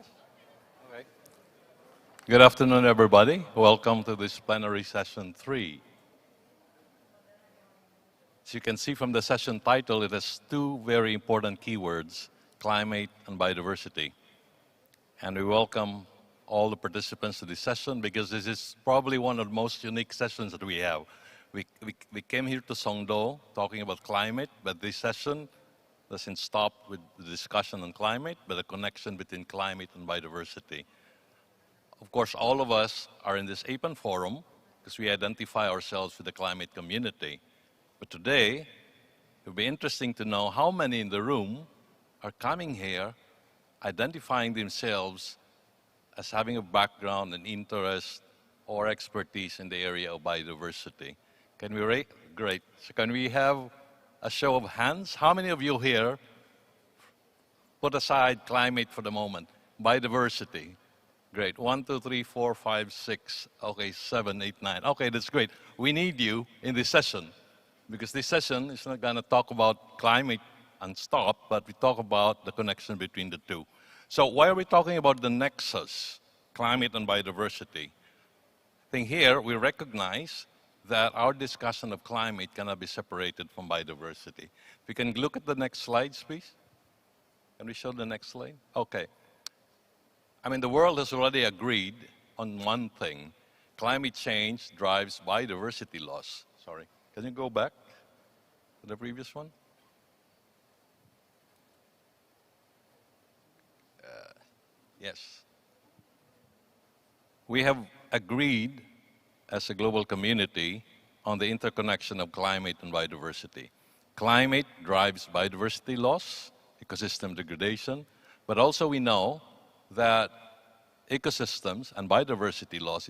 Yes. Okay. Good afternoon, everybody. Welcome to this plenary session 3. As you can see from the session title, it has two very important keywords, climate and biodiversity. And we welcome all the participants to this session because this is probably one of the most unique sessions that we have. We came here to Songdo talking about climate, but this session doesn't stop with the discussion on climate, but the connection between climate and biodiversity. Of course, all of us are in this APAN forum because we identify ourselves with the climate community. But today, it will be interesting to know how many in the room are coming here identifying themselves as having a background and interest or expertise in the area of biodiversity. Can we rate? Great. So can we have a show of hands? How many of you here put aside climate for the moment? Biodiversity. Great. 1, 2, 3, 4, 5, 6. Okay, 7, 8, 9. Okay, that's great. We need you in this session because this session is not going to talk about climate and stop, but we talk about the connection between the two. So why are we talking about the nexus, climate and biodiversity? I think here we recognize that our discussion of climate cannot be separated from biodiversity. If we can look at the next slides, please. Can we show the next slide? Okay. I mean, the world has already agreed on one thing. Climate change drives biodiversity loss. Sorry. Can you go back to the previous one? Yes. We have agreed as a global community on the interconnection of climate and biodiversity. Climate drives biodiversity loss, ecosystem degradation, but also we know that ecosystems and biodiversity loss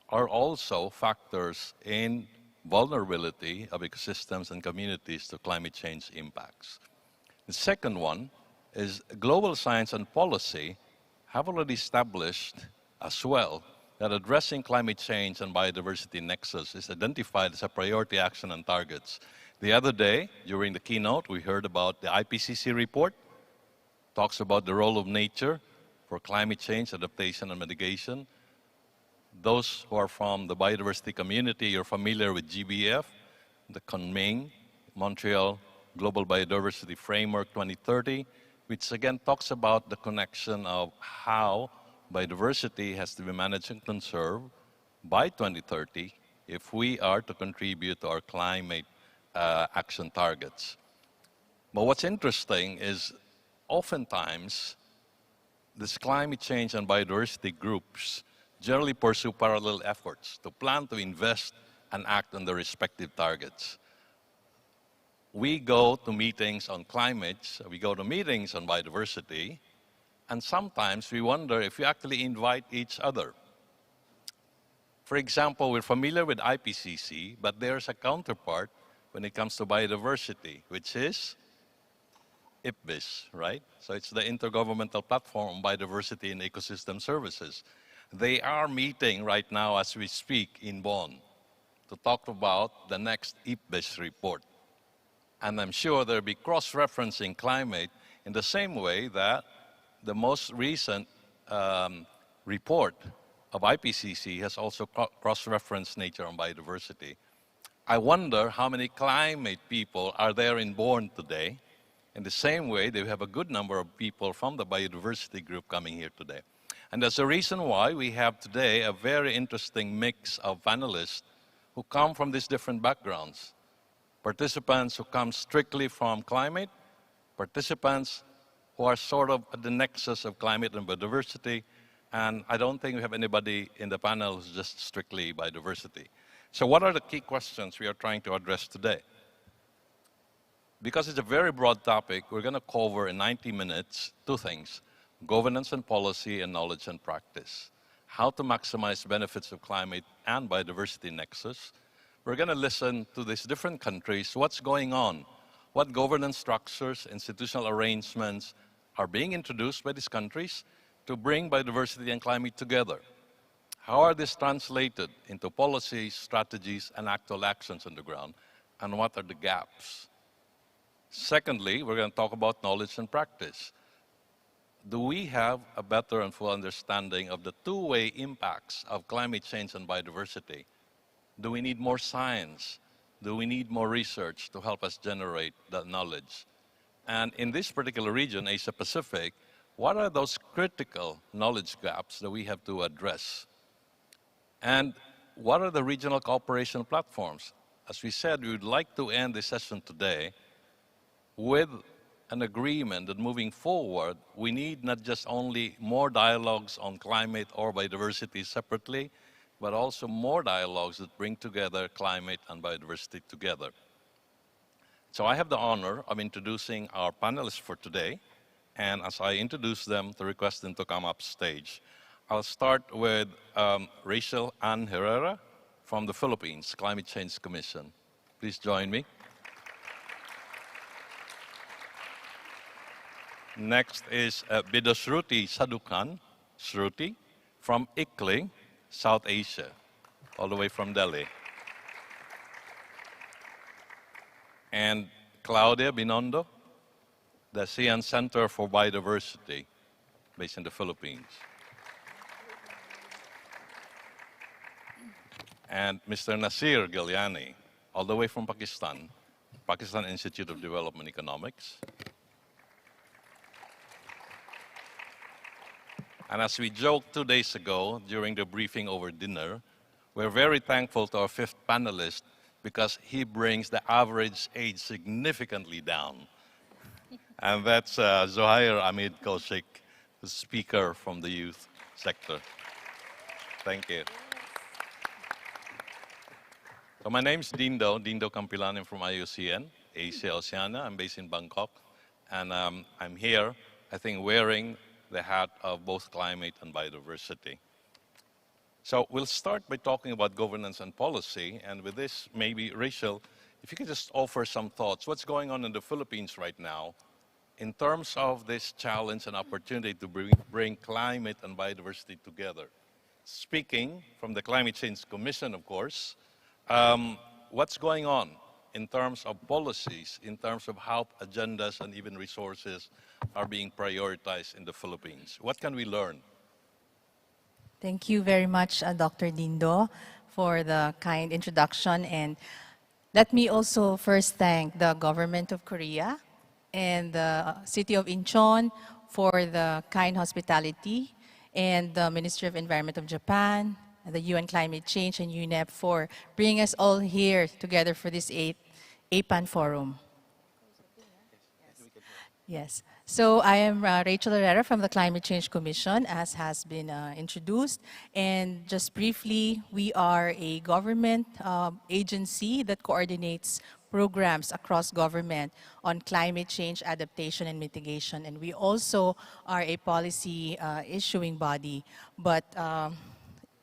are also factors in vulnerability of ecosystems and communities to climate change impacts. The second one is global science and policy have already established as well that addressing climate change and biodiversity nexus is identified as a priority action and targets. The other day, during the keynote, we heard about the IPCC report, talks about the role of nature for climate change, adaptation, and mitigation. Those who are from the biodiversity community, you're familiar with GBF, the Kunming-Montreal Global Biodiversity Framework 2030, which again talks about the connection of how biodiversity has to be managed and conserved by 2030 if we are to contribute to our climate action targets. But what's interesting is oftentimes these climate change and biodiversity groups generally pursue parallel efforts to plan, to invest, and act on their respective targets. We go to meetings on climate, we go to meetings on biodiversity, and sometimes we wonder if we actually invite each other. For example, we're familiar with IPCC, but there's a counterpart when it comes to biodiversity, which is IPBES, right? So it's the Intergovernmental Platform on Biodiversity and Ecosystem Services. They are meeting right now as we speak in Bonn to talk about the next IPBES report. And I'm sure there'll be cross-referencing climate in the same way that the most recent report of IPCC has also cross-referenced nature and biodiversity. I wonder how many climate people are there in Bonn today. In the same way, they have a good number of people from the biodiversity group coming here today. And that's the reason why we have today a very interesting mix of panelists who come from these different backgrounds. Participants who come strictly from climate, participants who are sort of at the nexus of climate and biodiversity, and I don't think we have anybody in the panel who's just strictly biodiversity. So what are the key questions we are trying to address today? Because it's a very broad topic, we're going to cover in 90 minutes two things: governance and policy, and knowledge and practice. How to maximize benefits of climate and biodiversity nexus. We're going to listen to these different countries, what's going on, what governance structures, institutional arrangements are being introduced by these countries to bring biodiversity and climate together. How are these translated into policies, strategies, and actual actions on the ground? And what are the gaps? Secondly, we're going to talk about knowledge and practice. do we have a better and full understanding of the two-way impacts of climate change and biodiversity? Do we need more science? Do we need more research to help us generate that knowledge? And in this particular region, Asia Pacific, what are those critical knowledge gaps that we have to address? And what are the regional cooperation platforms? As we said, we would like to end this session today with an agreement that moving forward, we need not just only more dialogues on climate or biodiversity separately, but also more dialogues that bring together climate and biodiversity together. So I have the honor of introducing our panelists for today. And as I introduce them, to request them to come up stage. I'll start with Rachel Ann Herrera from the Philippines Climate Change Commission. Please join me. Next is Bidasruti Sadukan, Shruti, from ICLEI, South Asia, all the way from Delhi. And Claudia Binondo, the ASEAN Center for Biodiversity, based in the Philippines. And Mr. Nasir Gilyani, all the way from Pakistan, Pakistan Institute of Development Economics. And as we joked 2 days ago during the briefing over dinner, we're very thankful to our fifth panelist because he brings the average age significantly down. And that's Zohair Ahmed Kaushik, the speaker from the youth sector. Thank you. So my name's Dindo Campilan. I'm from IUCN, Asia Oceania. I'm based in Bangkok. And I'm here, I think, wearing the hat of both climate and biodiversity. So we'll start by talking about governance and policy. And with this, maybe Rachel, if you could just offer some thoughts. What's going on in the Philippines right now in terms of this challenge and opportunity to bring climate and biodiversity together? Speaking from the Climate Change Commission, of course, what's going on in terms of policies, in terms of how agendas and even resources are being prioritized in the Philippines? What can we learn? Thank you very much, Dr. Dindo, for the kind introduction. And let me also first thank the government of Korea and the city of Incheon for the kind hospitality, and the Ministry of Environment of Japan, the UN Climate Change, and UNEP for bringing us all here together for this 8th APAN Forum. Yes. So I am Rachel Herrera from the Climate Change Commission, as has been introduced. And just briefly, we are a government agency that coordinates programs across government on climate change, adaptation, and mitigation. And we also are a policy issuing body. But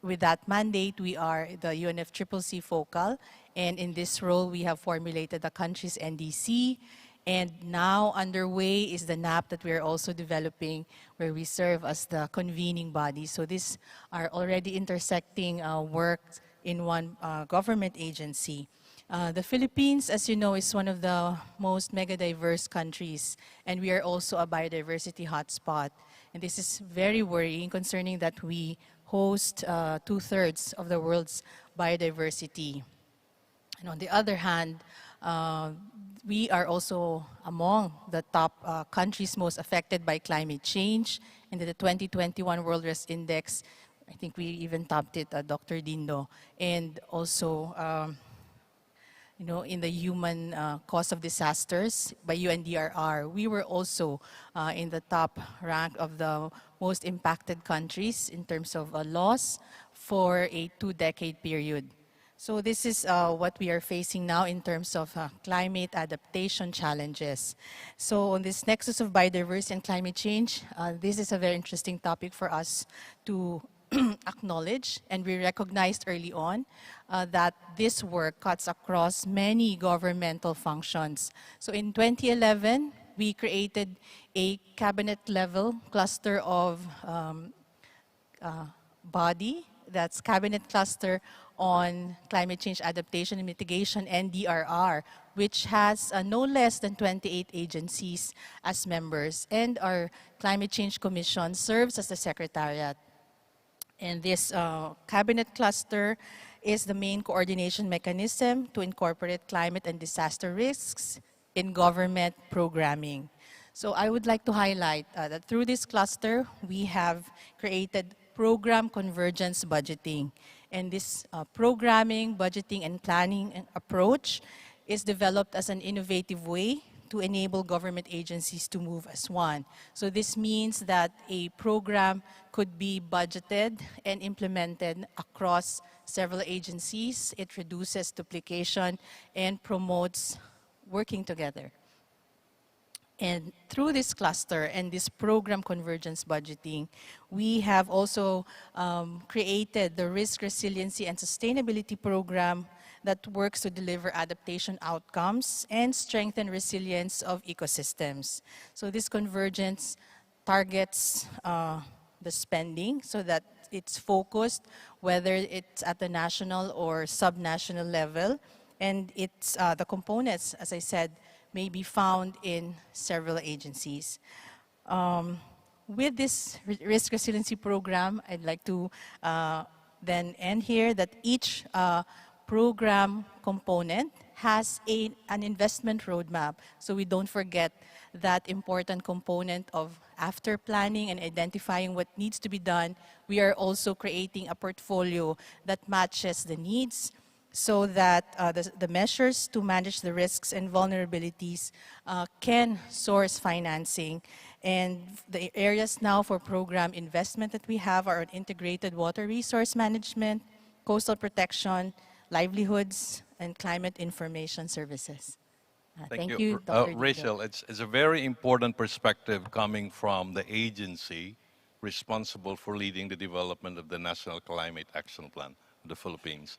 with that mandate, we are the UNFCCC focal. And in this role, we have formulated the country's NDC. And now underway is the NAP that we're also developing, where we serve as the convening body. So these are already intersecting work in one government agency. The Philippines, as you know, is one of the most mega-diverse countries, and we are also a biodiversity hotspot. And this is very worrying, concerning that we host 2/3 of the world's biodiversity. And on the other hand, we are also among the top countries most affected by climate change. In the 2021 World Risk Index, I think we even topped it, Dr. Dindo. And also, you know, in the human cause of disasters by UNDRR, we were also in the top rank of the most impacted countries in terms of loss for a 2-decade period. So this is what we are facing now in terms of climate adaptation challenges. So on this nexus of biodiversity and climate change, this is a very interesting topic for us to acknowledge, and we recognized early on that this work cuts across many governmental functions. So in 2011, we created a cabinet-level cluster of body, that's Cabinet Cluster on climate change adaptation and mitigation, NDRR, which has no less than 28 agencies as members. And our Climate Change Commission serves as the secretariat. And this cabinet cluster is the main coordination mechanism to incorporate climate and disaster risks in government programming. So I would like to highlight that through this cluster, we have created program convergence budgeting. And this programming, budgeting, and planning approach is developed as an innovative way to enable government agencies to move as one. So this means that a program could be budgeted and implemented across several agencies. It reduces duplication and promotes working together. And through this cluster and this program convergence budgeting, we have also created the Risk Resiliency and Sustainability Program that works to deliver adaptation outcomes and strengthen resilience of ecosystems. So this convergence targets the spending so that it's focused, whether it's at the national or subnational level, and it's the components, as I said, may be found in several agencies. With this risk resiliency program, I'd like to then end here that each program component has an investment roadmap. So we don't forget that important component of after planning and identifying what needs to be done, we are also creating a portfolio that matches the needs, so that the measures to manage the risks and vulnerabilities can source financing. And the areas now for program investment that we have are integrated water resource management, coastal protection, livelihoods, and climate information services. Thank you, Dr. Dido. Rachel, it's a very important perspective coming from the agency responsible for leading the development of the National Climate Action Plan of the Philippines.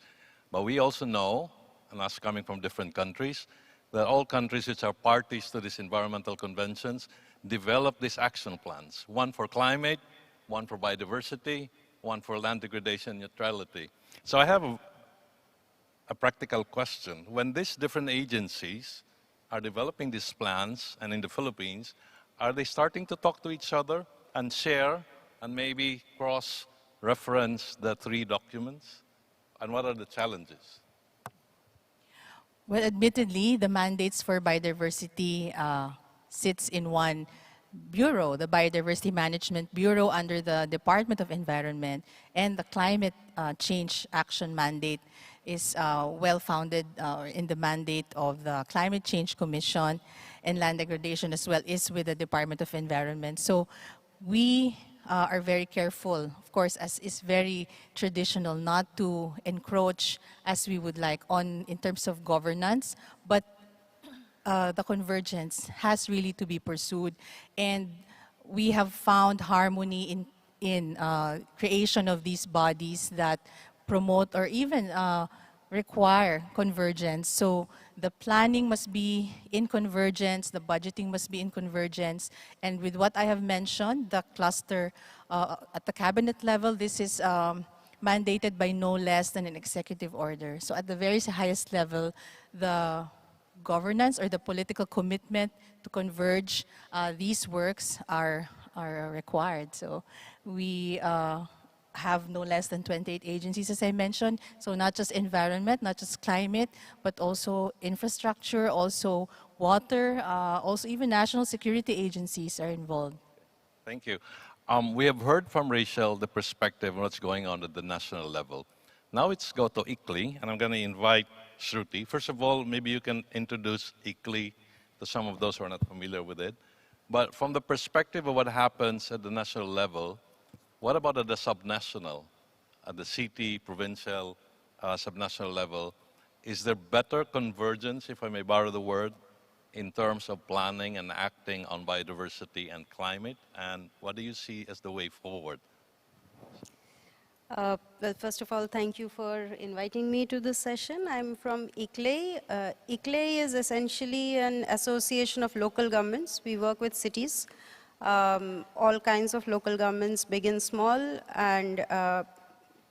But we also know, and us coming from different countries, that all countries which are parties to these environmental conventions develop these action plans. One for climate, one for biodiversity, one for land degradation neutrality. So I have a practical question. When these different agencies are developing these plans, and in the Philippines, are they starting to talk to each other and share and maybe cross-reference the three documents? And what are the challenges? Well, admittedly, the mandates for biodiversity sits in one bureau, the Biodiversity Management Bureau under the Department of Environment, and the Climate Change Action Mandate is well-founded in the mandate of the Climate Change Commission, and land degradation as well is with the Department of Environment. So we are very careful, of course, as is very traditional, not to encroach as we would like in terms of governance, but the convergence has really to be pursued, and we have found harmony in creation of these bodies that promote or even require convergence. So the planning must be in convergence, the budgeting must be in convergence, and with what I have mentioned, the cluster at the cabinet level, this is mandated by no less than an executive order. So at the very highest level, the governance or the political commitment to converge these works are required. So we have no less than 28 agencies, as I mentioned. So not just environment, not just climate, but also infrastructure, also water, also even national security agencies are involved. Thank you. We have heard from Rachel the perspective of what's going on at the national level. Now let's go to ICLEI, and I'm going to invite Shruti. First of all, maybe you can introduce ICLEI to some of those who are not familiar with it. But from the perspective of what happens at the national level, what about at the subnational, at the city, provincial, subnational level? Is there better convergence, if I may borrow the word, in terms of planning and acting on biodiversity and climate? And what do you see as the way forward? Well, first of all, thank you for inviting me to this session. I'm from ICLEI. ICLEI is essentially an association of local governments. We work with cities, all kinds of local governments, big and small, and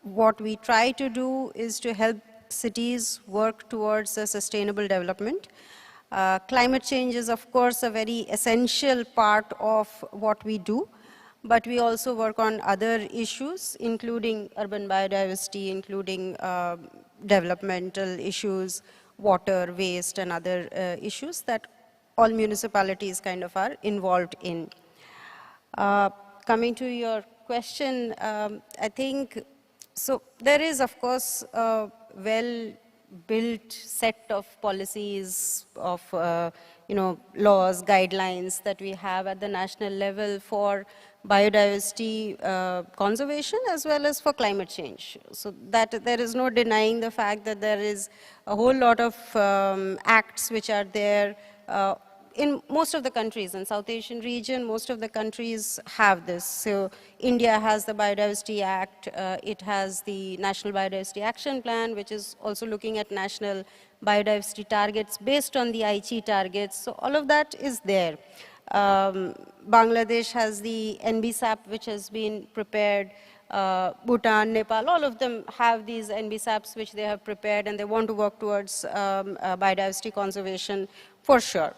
what we try to do is to help cities work towards a sustainable development. Climate change is, of course, a very essential part of what we do, but we also work on other issues, including urban biodiversity, including developmental issues, water, waste, and other issues that all municipalities kind of are involved in. Coming to your question, I think, so there is, of course, a well-built set of policies, of laws, guidelines that we have at the national level for biodiversity conservation as well as for climate change. So that there is no denying the fact that there is a whole lot of acts which are there in most of the countries. In South Asian region, most of the countries have this. So India has the Biodiversity Act, it has the National Biodiversity Action Plan, which is also looking at national biodiversity targets based on the Aichi targets. So all of that is there. Bangladesh has the NBSAP, which has been prepared. Bhutan, Nepal, all of them have these NBSAPs which they have prepared, and they want to work towards biodiversity conservation for sure.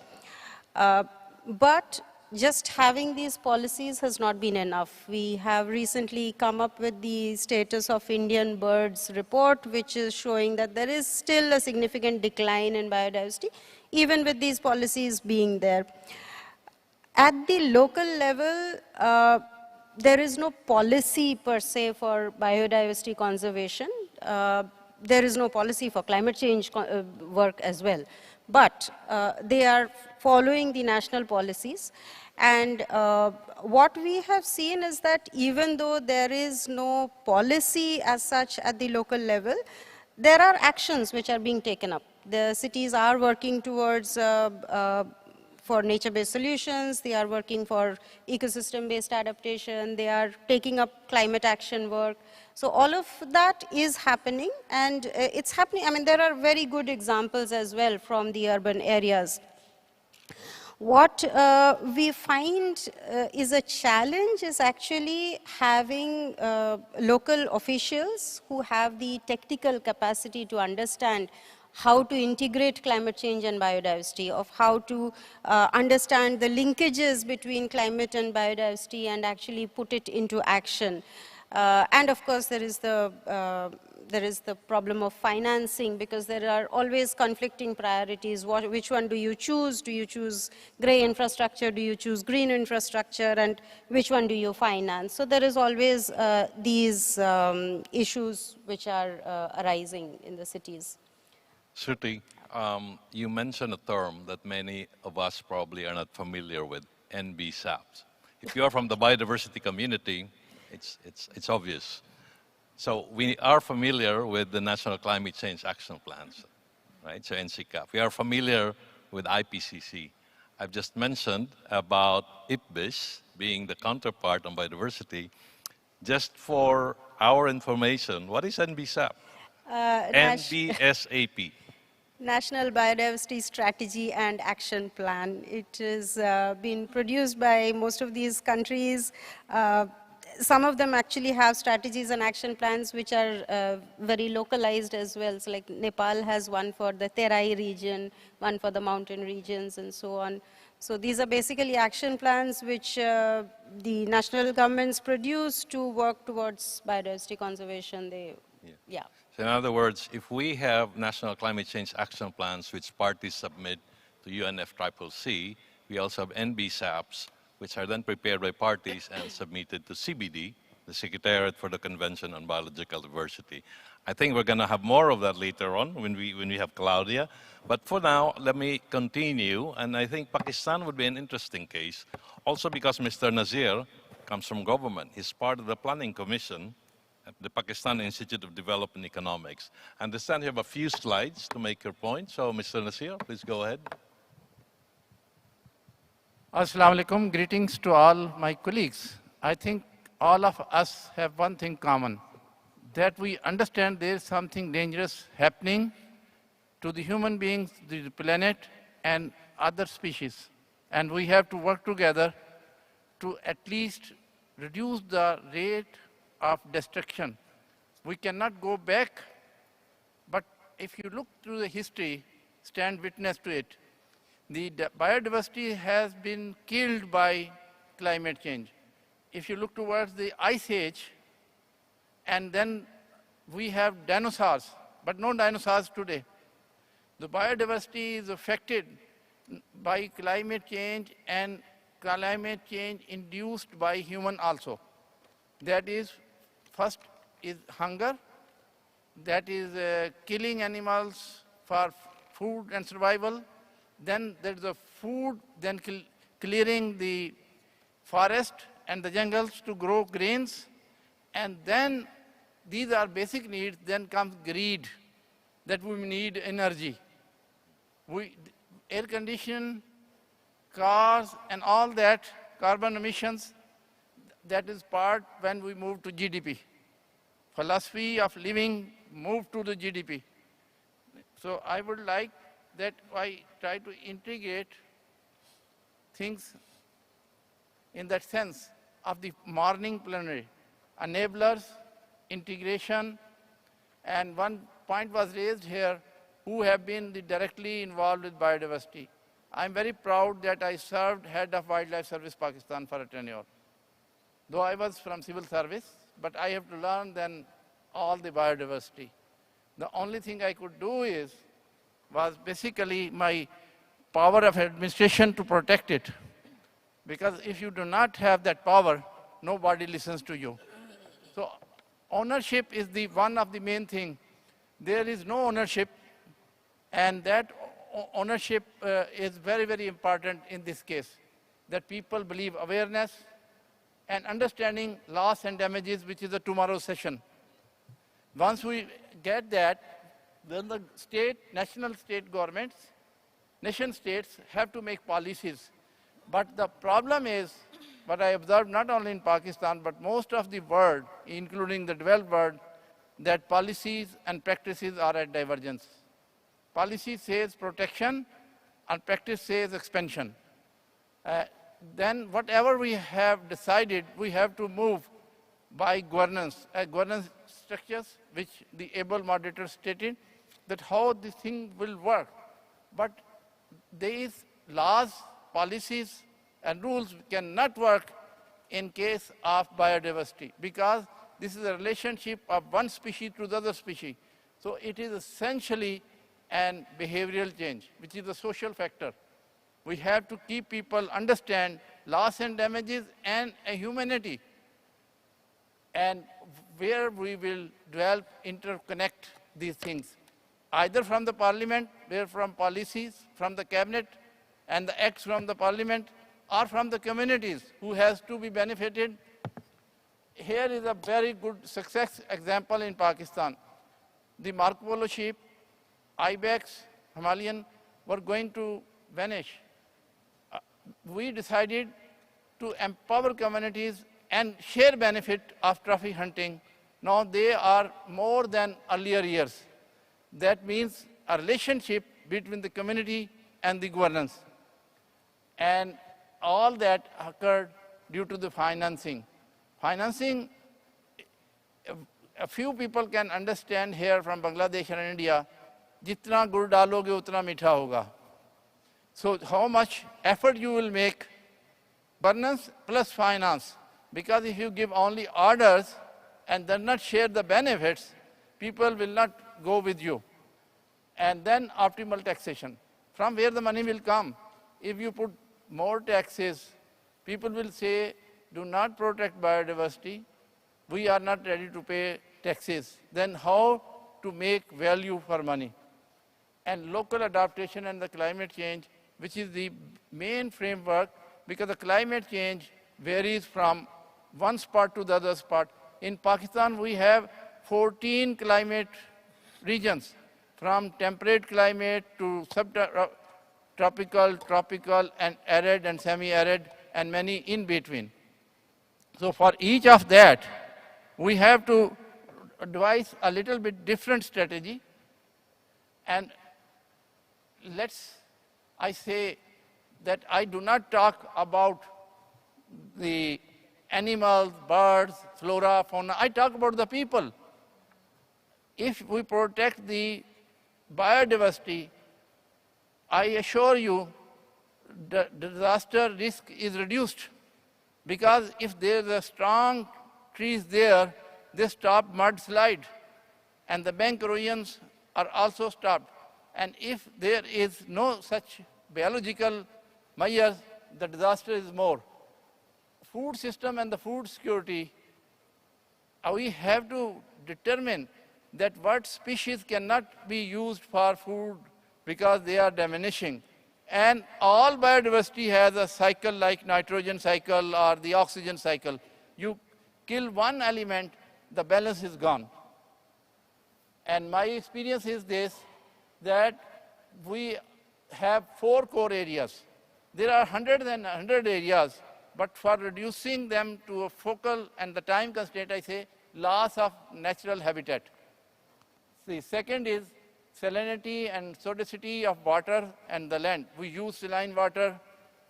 But just having these policies has not been enough. We have recently come up with the Status of Indian Birds report, which is showing that there is still a significant decline in biodiversity, even with these policies being there. At the local level, there is no policy per se for biodiversity conservation. There is no policy for climate change work as well. But they are following the national policies. And what we have seen is that even though there is no policy as such at the local level, there are actions which are being taken up. The cities are working towards for nature-based solutions, they are working for ecosystem-based adaptation, they are taking up climate action work. So all of that is happening, and it's happening. I mean, there are very good examples as well from the urban areas. What we find is a challenge is actually having local officials who have the technical capacity to understand how to integrate climate change and biodiversity, of how to understand the linkages between climate and biodiversity and actually put it into action. And of course, there is the problem of financing, because there are always conflicting priorities. Which one do you choose? Do you choose gray infrastructure? Do you choose green infrastructure? And which one do you finance? So there is always these issues which are arising in the cities. Shruti, you mentioned a term that many of us probably are not familiar with, NBSAPs. If you are from the biodiversity community, it's obvious. So we are familiar with the National Climate Change Action Plans, right? So NCCAP. We are familiar with IPCC. I've just mentioned about IPBES being the counterpart on biodiversity. Just for our information, what is NBSAP? NBSAP. National Biodiversity Strategy and Action Plan. It has been produced by most of these countries. Some of them actually have strategies and action plans which are very localized as well. So like Nepal has one for the Terai region, one for the mountain regions, and so on. So these are basically action plans which the national governments produce to work towards biodiversity conservation. Yeah. So in other words, if we have national climate change action plans which parties submit to UNFCCC, we also have NBSAPs, which are then prepared by parties and submitted to CBD, the Secretariat for the Convention on Biological Diversity. I think we're going to have more of that later on when we have Claudia. But for now, let me continue. And I think Pakistan would be an interesting case, also because Mr. Nazir comes from government. He's part of the Planning Commission at the Pakistan Institute of Development Economics. I understand you have a few slides to make your point. So, Mr. Nasir, please go ahead. Assalamu alaikum. Greetings to all my colleagues. I think all of us have one thing common, that we understand there is something dangerous happening to the human beings, the planet, and other species. And we have to work together to at least reduce the rate of destruction We cannot go back, but if you look through the history, stand witness to it, the biodiversity has been killed by climate change. If you look towards the ice age, and then we have dinosaurs, but no dinosaurs today. The biodiversity is affected by climate change and climate change induced by human also. That is, first is hunger, that is killing animals for food and survival. Then there's the food, then clearing the forest and the jungles to grow grains. And then these are basic needs, then comes greed, that we need energy. Air condition, cars, and all that, carbon emissions, that is part when we move to GDP. Philosophy of living moved to the GDP. So I would like that I try to integrate things in that sense of the morning plenary. Enablers, integration, and one point was raised here, who have been directly involved with biodiversity. I'm very proud that I served head of Wildlife Service Pakistan for a tenure. Though I was from civil service, but I have to learn then all the biodiversity. The only thing I could do was basically my power of administration to protect it. Because if you do not have that power, nobody listens to you. So ownership is one of the main things. There is no ownership, and that ownership is very, very important in this case, that people believe awareness and understanding loss and damages, which is a tomorrow session. Once we get that, then the national state governments, nation states have to make policies. But the problem is, what I observed not only in Pakistan, but most of the world, including the developed world, that policies and practices are at divergence. Policy says protection, and practice says expansion. Then whatever we have decided, we have to move by governance structures, which the able moderator stated, that how this thing will work. But these laws, policies, and rules cannot work in case of biodiversity, because this is a relationship of one species to the other species. So it is essentially an behavioral change, which is a social factor. We have to keep people understand loss and damages and a humanity, and where we will develop, interconnect these things, either from the parliament, where from policies, from the cabinet, and the acts from the parliament, or from the communities who has to be benefited. Here is a very good success example in Pakistan. The Marco Polo sheep, ibex, Himalayan, were going to vanish. We decided to empower communities and share benefit of trophy hunting. Now they are more than earlier years. That means a relationship between the community and the governance. And all that occurred due to the financing. Financing, a few people can understand here from Bangladesh and India, jitna gur daloge utna meetha hoga. So how much effort you will make, governance plus finance. Because if you give only orders and then not share the benefits, people will not go with you. And then optimal taxation. From where the money will come? If you put more taxes, people will say, do not protect biodiversity, we are not ready to pay taxes. Then how to make value for money? And local adaptation and the climate change, which is the main framework, because the climate change varies from one spot to the other spot. In Pakistan, we have 14 climate regions, from temperate climate to subtropical, tropical, and arid and semi-arid, and many in between. So for each of that, we have to devise a little bit different strategy. And I say that I do not talk about the animals, birds, flora, fauna. I talk about the people. If we protect the biodiversity, I assure you the disaster risk is reduced, because if there is a strong trees there, they stop mudslide, and the bank erosions are also stopped. And if there is no such biological measures, the disaster is more. Food system and the food security, we have to determine that what species cannot be used for food because they are diminishing. And all biodiversity has a cycle like nitrogen cycle or the oxygen cycle. You kill one element, the balance is gone. And my experience is this, that we have 4 core areas. There are hundreds and hundred areas, but for reducing them to a focal and the time constraint, I say loss of natural habitat. The second is salinity and sodicity of water and the land. We use saline water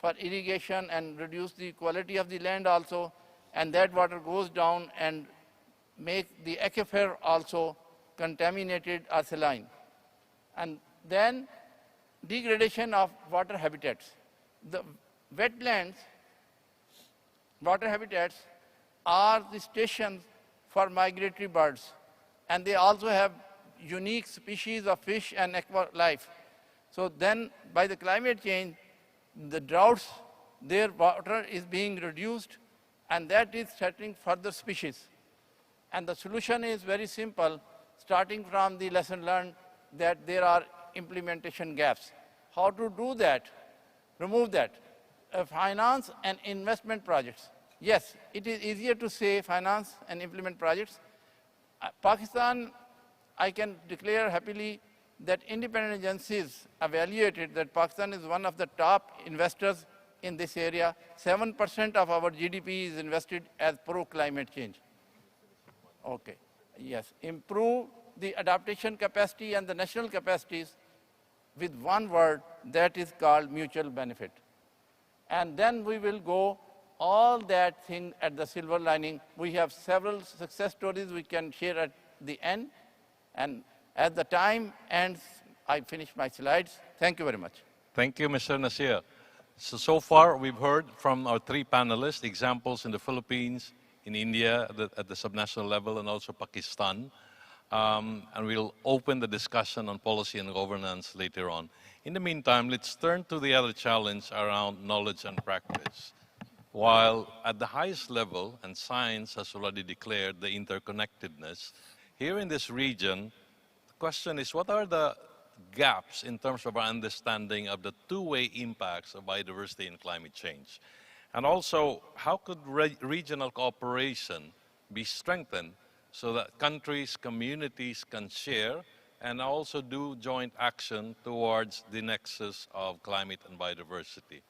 for irrigation and reduce the quality of the land also, and that water goes down and make the aquifer also contaminated or saline. And then degradation of water habitats. The wetlands, water habitats are the stations for migratory birds, and they also have unique species of fish and aqua life. So then by the climate change, the droughts, their water is being reduced, and that is threatening further species. And the solution is very simple, starting from the lesson learned that there are implementation gaps. How to do that? Remove that. Finance and investment projects. Yes, it is easier to say finance and implement projects. Pakistan, I can declare happily that independent agencies evaluated that Pakistan is one of the top investors in this area. 7% of our GDP is invested as pro-climate change. Okay, yes. Improve the adaptation capacity and the national capacities with one word, that is called mutual benefit. And then we will go all that thing at the silver lining. We have several success stories we can share at the end. And as the time ends, I finish my slides. Thank you very much. Thank you, Mr. Nasir. So far, we've heard from our 3 panelists examples in the Philippines, in India at the subnational level, and also Pakistan. And we'll open the discussion on policy and governance later on. In the meantime, let's turn to the other challenge around knowledge and practice. While at the highest level, and science has already declared the interconnectedness, here in this region, the question is, what are the gaps in terms of our understanding of the two-way impacts of biodiversity and climate change? And also, how could regional cooperation be strengthened so that countries, communities can share and also do joint action towards the nexus of climate and biodiversity?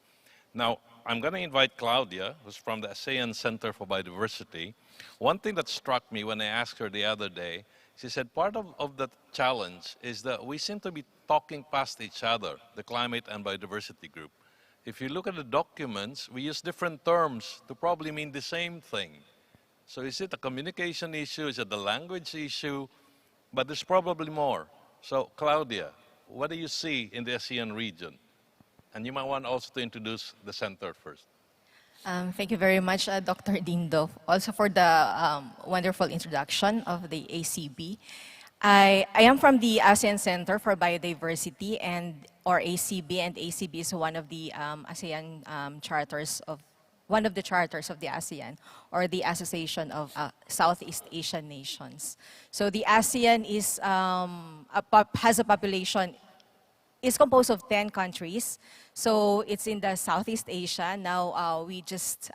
Now, I'm going to invite Claudia, who's from the ASEAN Center for Biodiversity. One thing that struck me when I asked her the other day, she said part of the challenge is that we seem to be talking past each other, the climate and biodiversity group. If you look at the documents, we use different terms to probably mean the same thing. So is it a communication issue? Is it a language issue? But there's probably more. So Claudia, what do you see in the ASEAN region? And you might want also to introduce the center first. Thank you very much, Dr. Dindo, also for the wonderful introduction of the ACB. I am from the ASEAN Center for Biodiversity, or ACB, and ACB is one of the ASEAN charters of one of the charters of the ASEAN, or the Association of Southeast Asian Nations. So the ASEAN is has a population. It's composed of 10 countries, so it's in the Southeast Asia. Now we just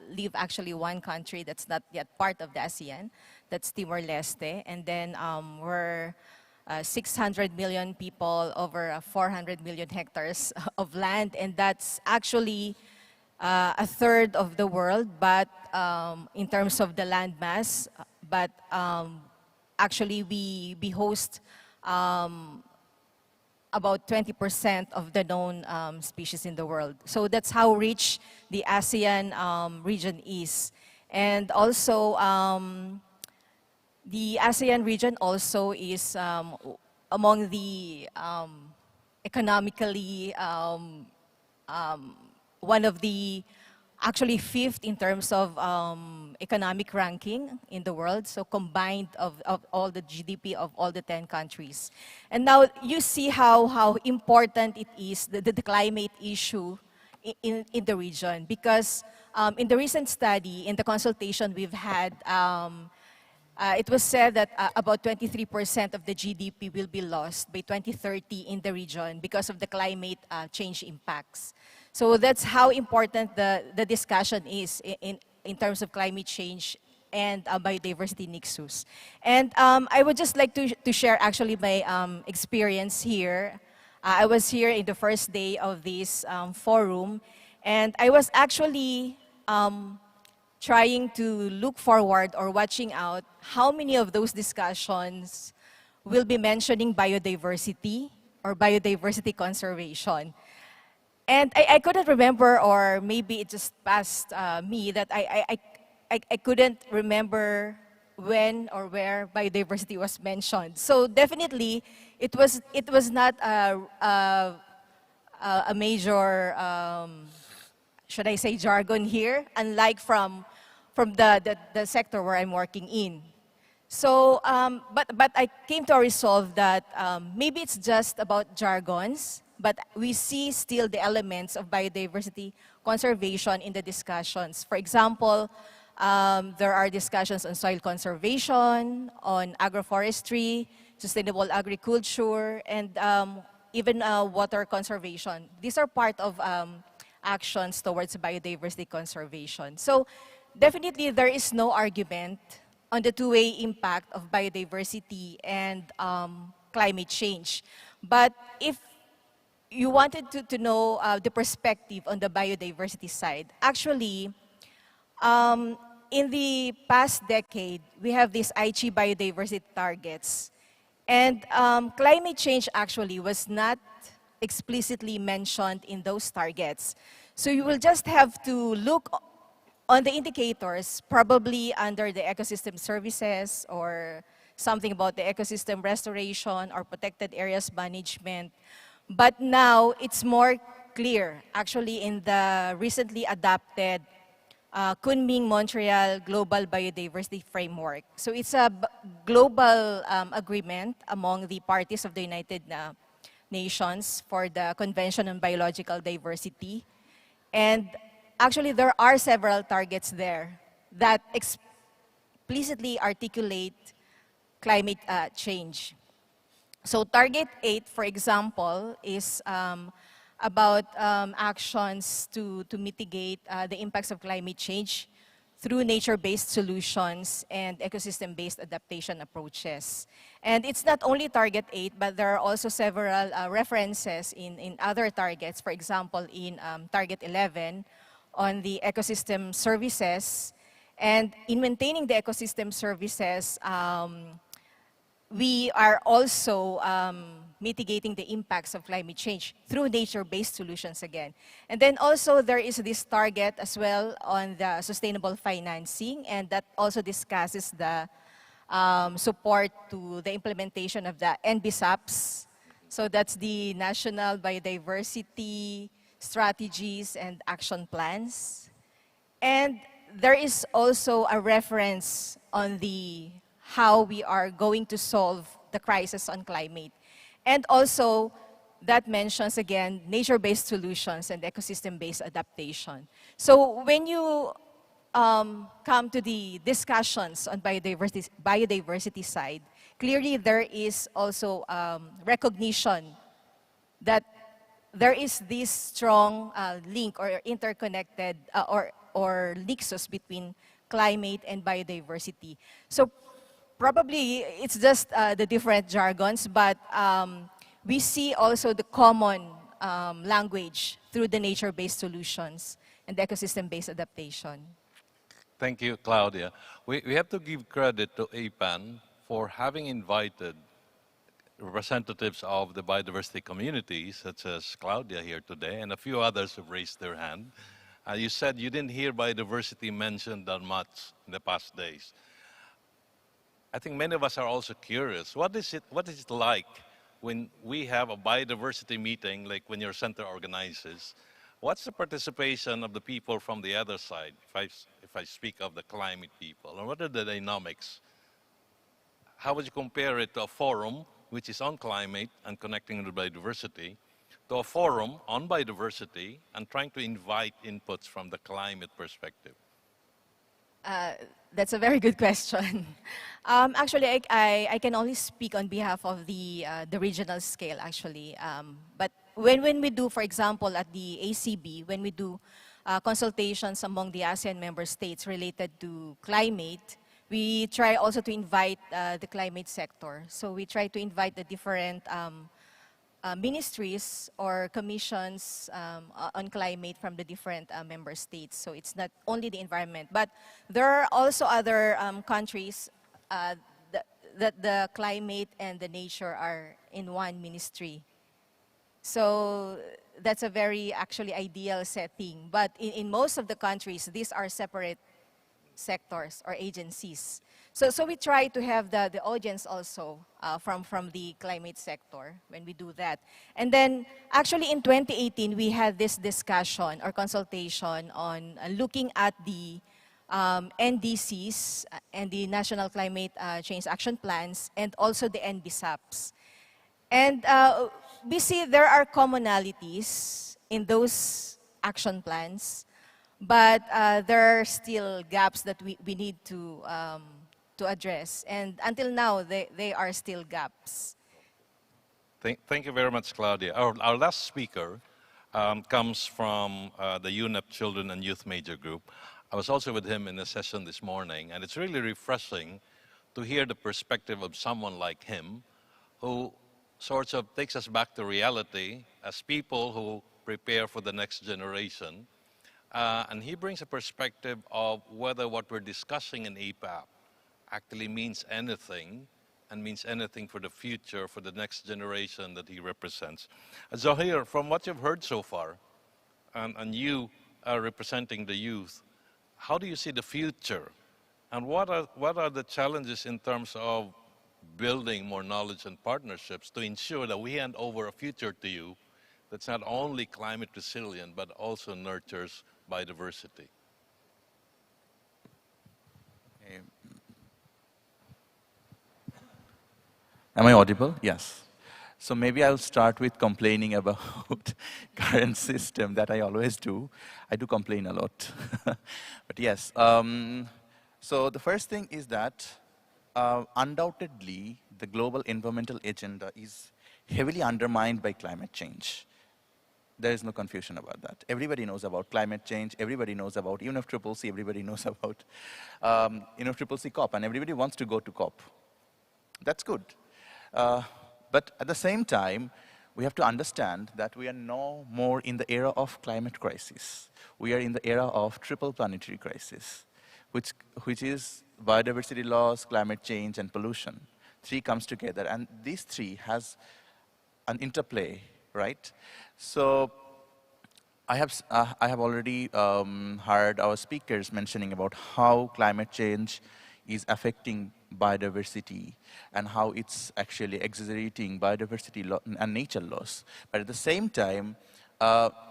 leave actually one country that's not yet part of the ASEAN, that's Timor-Leste, and then we're 600 million people, over 400 million hectares of land, and that's actually a third of the world, but in terms of the land mass, but actually we host about 20% of the known species in the world. So that's how rich the ASEAN region is. And also, The ASEAN region also is among the economically one of the actually fifth in terms of economic ranking in the world, so combined of all the GDP of all the 10 countries. And now you see how important it is, the climate issue in the region, because in the recent study, in the consultation we've had, it was said that about 23% of the GDP will be lost by 2030 in the region because of the climate change impacts. So that's how important the discussion is in terms of climate change and biodiversity nexus. And I would just like to share actually my experience here. I was here in the first day of this forum, and I was actually trying to look forward or watching out how many of those discussions will be mentioning biodiversity or biodiversity conservation. And I couldn't remember, or maybe it just passed me, that I couldn't remember when or where biodiversity was mentioned. So definitely, it was not a major, should I say, jargon here, unlike from the sector where I'm working in. So, but I came to a resolve that maybe it's just about jargons, but we see still the elements of biodiversity conservation in the discussions. For example, there are discussions on soil conservation, on agroforestry, sustainable agriculture, and even water conservation. These are part of actions towards biodiversity conservation. So definitely there is no argument on the two-way impact of biodiversity and climate change. But if you wanted to know the perspective on the biodiversity side, actually, in the past decade, we have these Aichi biodiversity targets. And climate change actually was not explicitly mentioned in those targets. So you will just have to look on the indicators, probably under the ecosystem services or something about the ecosystem restoration or protected areas management. But now it's more clear, actually, in the recently adopted Kunming-Montreal Global Biodiversity Framework. So it's a global agreement among the parties of the United Nations for the Convention on Biological Diversity. And actually, there are several targets there that explicitly articulate climate change. So target 8, for example, is about actions to mitigate the impacts of climate change through nature-based solutions and ecosystem-based adaptation approaches. And it's not only target 8, but there are also several references in other targets. For example, in target 11 on the ecosystem services. And in maintaining the ecosystem services, we are also mitigating the impacts of climate change through nature-based solutions again. And then also there is this target as well on the sustainable financing, and that also discusses the support to the implementation of the NBSAPs. So that's the National Biodiversity Strategies and Action Plans. And there is also a reference on the how we are going to solve the crisis on climate. And also, that mentions, again, nature-based solutions and ecosystem-based adaptation. So when you come to the discussions on biodiversity side, clearly there is also recognition that there is this strong link or interconnected or nexus between climate and biodiversity. So probably it's just the different jargons, but we see also the common language through the nature-based solutions and ecosystem-based adaptation. Thank you, Claudia. We have to give credit to APAN for having invited representatives of the biodiversity community, such as Claudia here today, and a few others who've raised their hand. You said you didn't hear biodiversity mentioned that much in the past days. I think many of us are also curious. What is it like when we have a biodiversity meeting, like when your center organizes? What's the participation of the people from the other side, if I speak of the climate people? And what are the dynamics? How would you compare it to a forum which is on climate and connecting with biodiversity, to a forum on biodiversity and trying to invite inputs from the climate perspective? That's a very good question. Actually, I can only speak on behalf of the regional scale, actually. But when we do, for example, at the ACB, when we do consultations among the ASEAN member states related to climate, we try also to invite the climate sector. So we try to invite the different ministries or commissions on climate from the different member states. So it's not only the environment, but there are also other countries that the climate and the nature are in one ministry. So that's a very actually ideal setting. But in most of the countries, these are separate sectors or agencies. So we try to have the audience also from the climate sector when we do that. And then actually in 2018, we had this discussion or consultation on looking at the NDCs and the National Climate Change Action Plans and also the NBSAPs. And we see there are commonalities in those action plans, but there are still gaps that we need to address. And until now, they are still gaps. Thank you very much, Claudia. Our last speaker comes from the UNEP Children and Youth Major Group. I was also with him in a session this morning, and it's really refreshing to hear the perspective of someone like him who sort of takes us back to reality as people who prepare for the next generation. And he brings a perspective of whether what we're discussing in APAP actually means anything and means anything for the future, for the next generation that he represents. Zahir, from what you've heard so far, and you are representing the youth, how do you see the future? And what are the challenges in terms of building more knowledge and partnerships to ensure that we hand over a future to you that's not only climate resilient, but also nurtures biodiversity? Am I audible? Yes. So maybe I'll start with complaining about current system that I always do. I do complain a lot. But yes, so the first thing is that undoubtedly the global environmental agenda is heavily undermined by climate change. There is no confusion about that. Everybody knows about climate change. Everybody knows about UNFCCC. Everybody knows about UNFCCC COP, and everybody wants to go to COP. That's good. But at the same time, we have to understand that we are no more in the era of climate crisis. We are in the era of triple planetary crisis, which is biodiversity loss, climate change, and pollution. Three comes together, and these three has an interplay, right? So I have already heard our speakers mentioning about how climate change is affecting biodiversity and how it's actually exaggerating biodiversity and nature loss. But at the same time,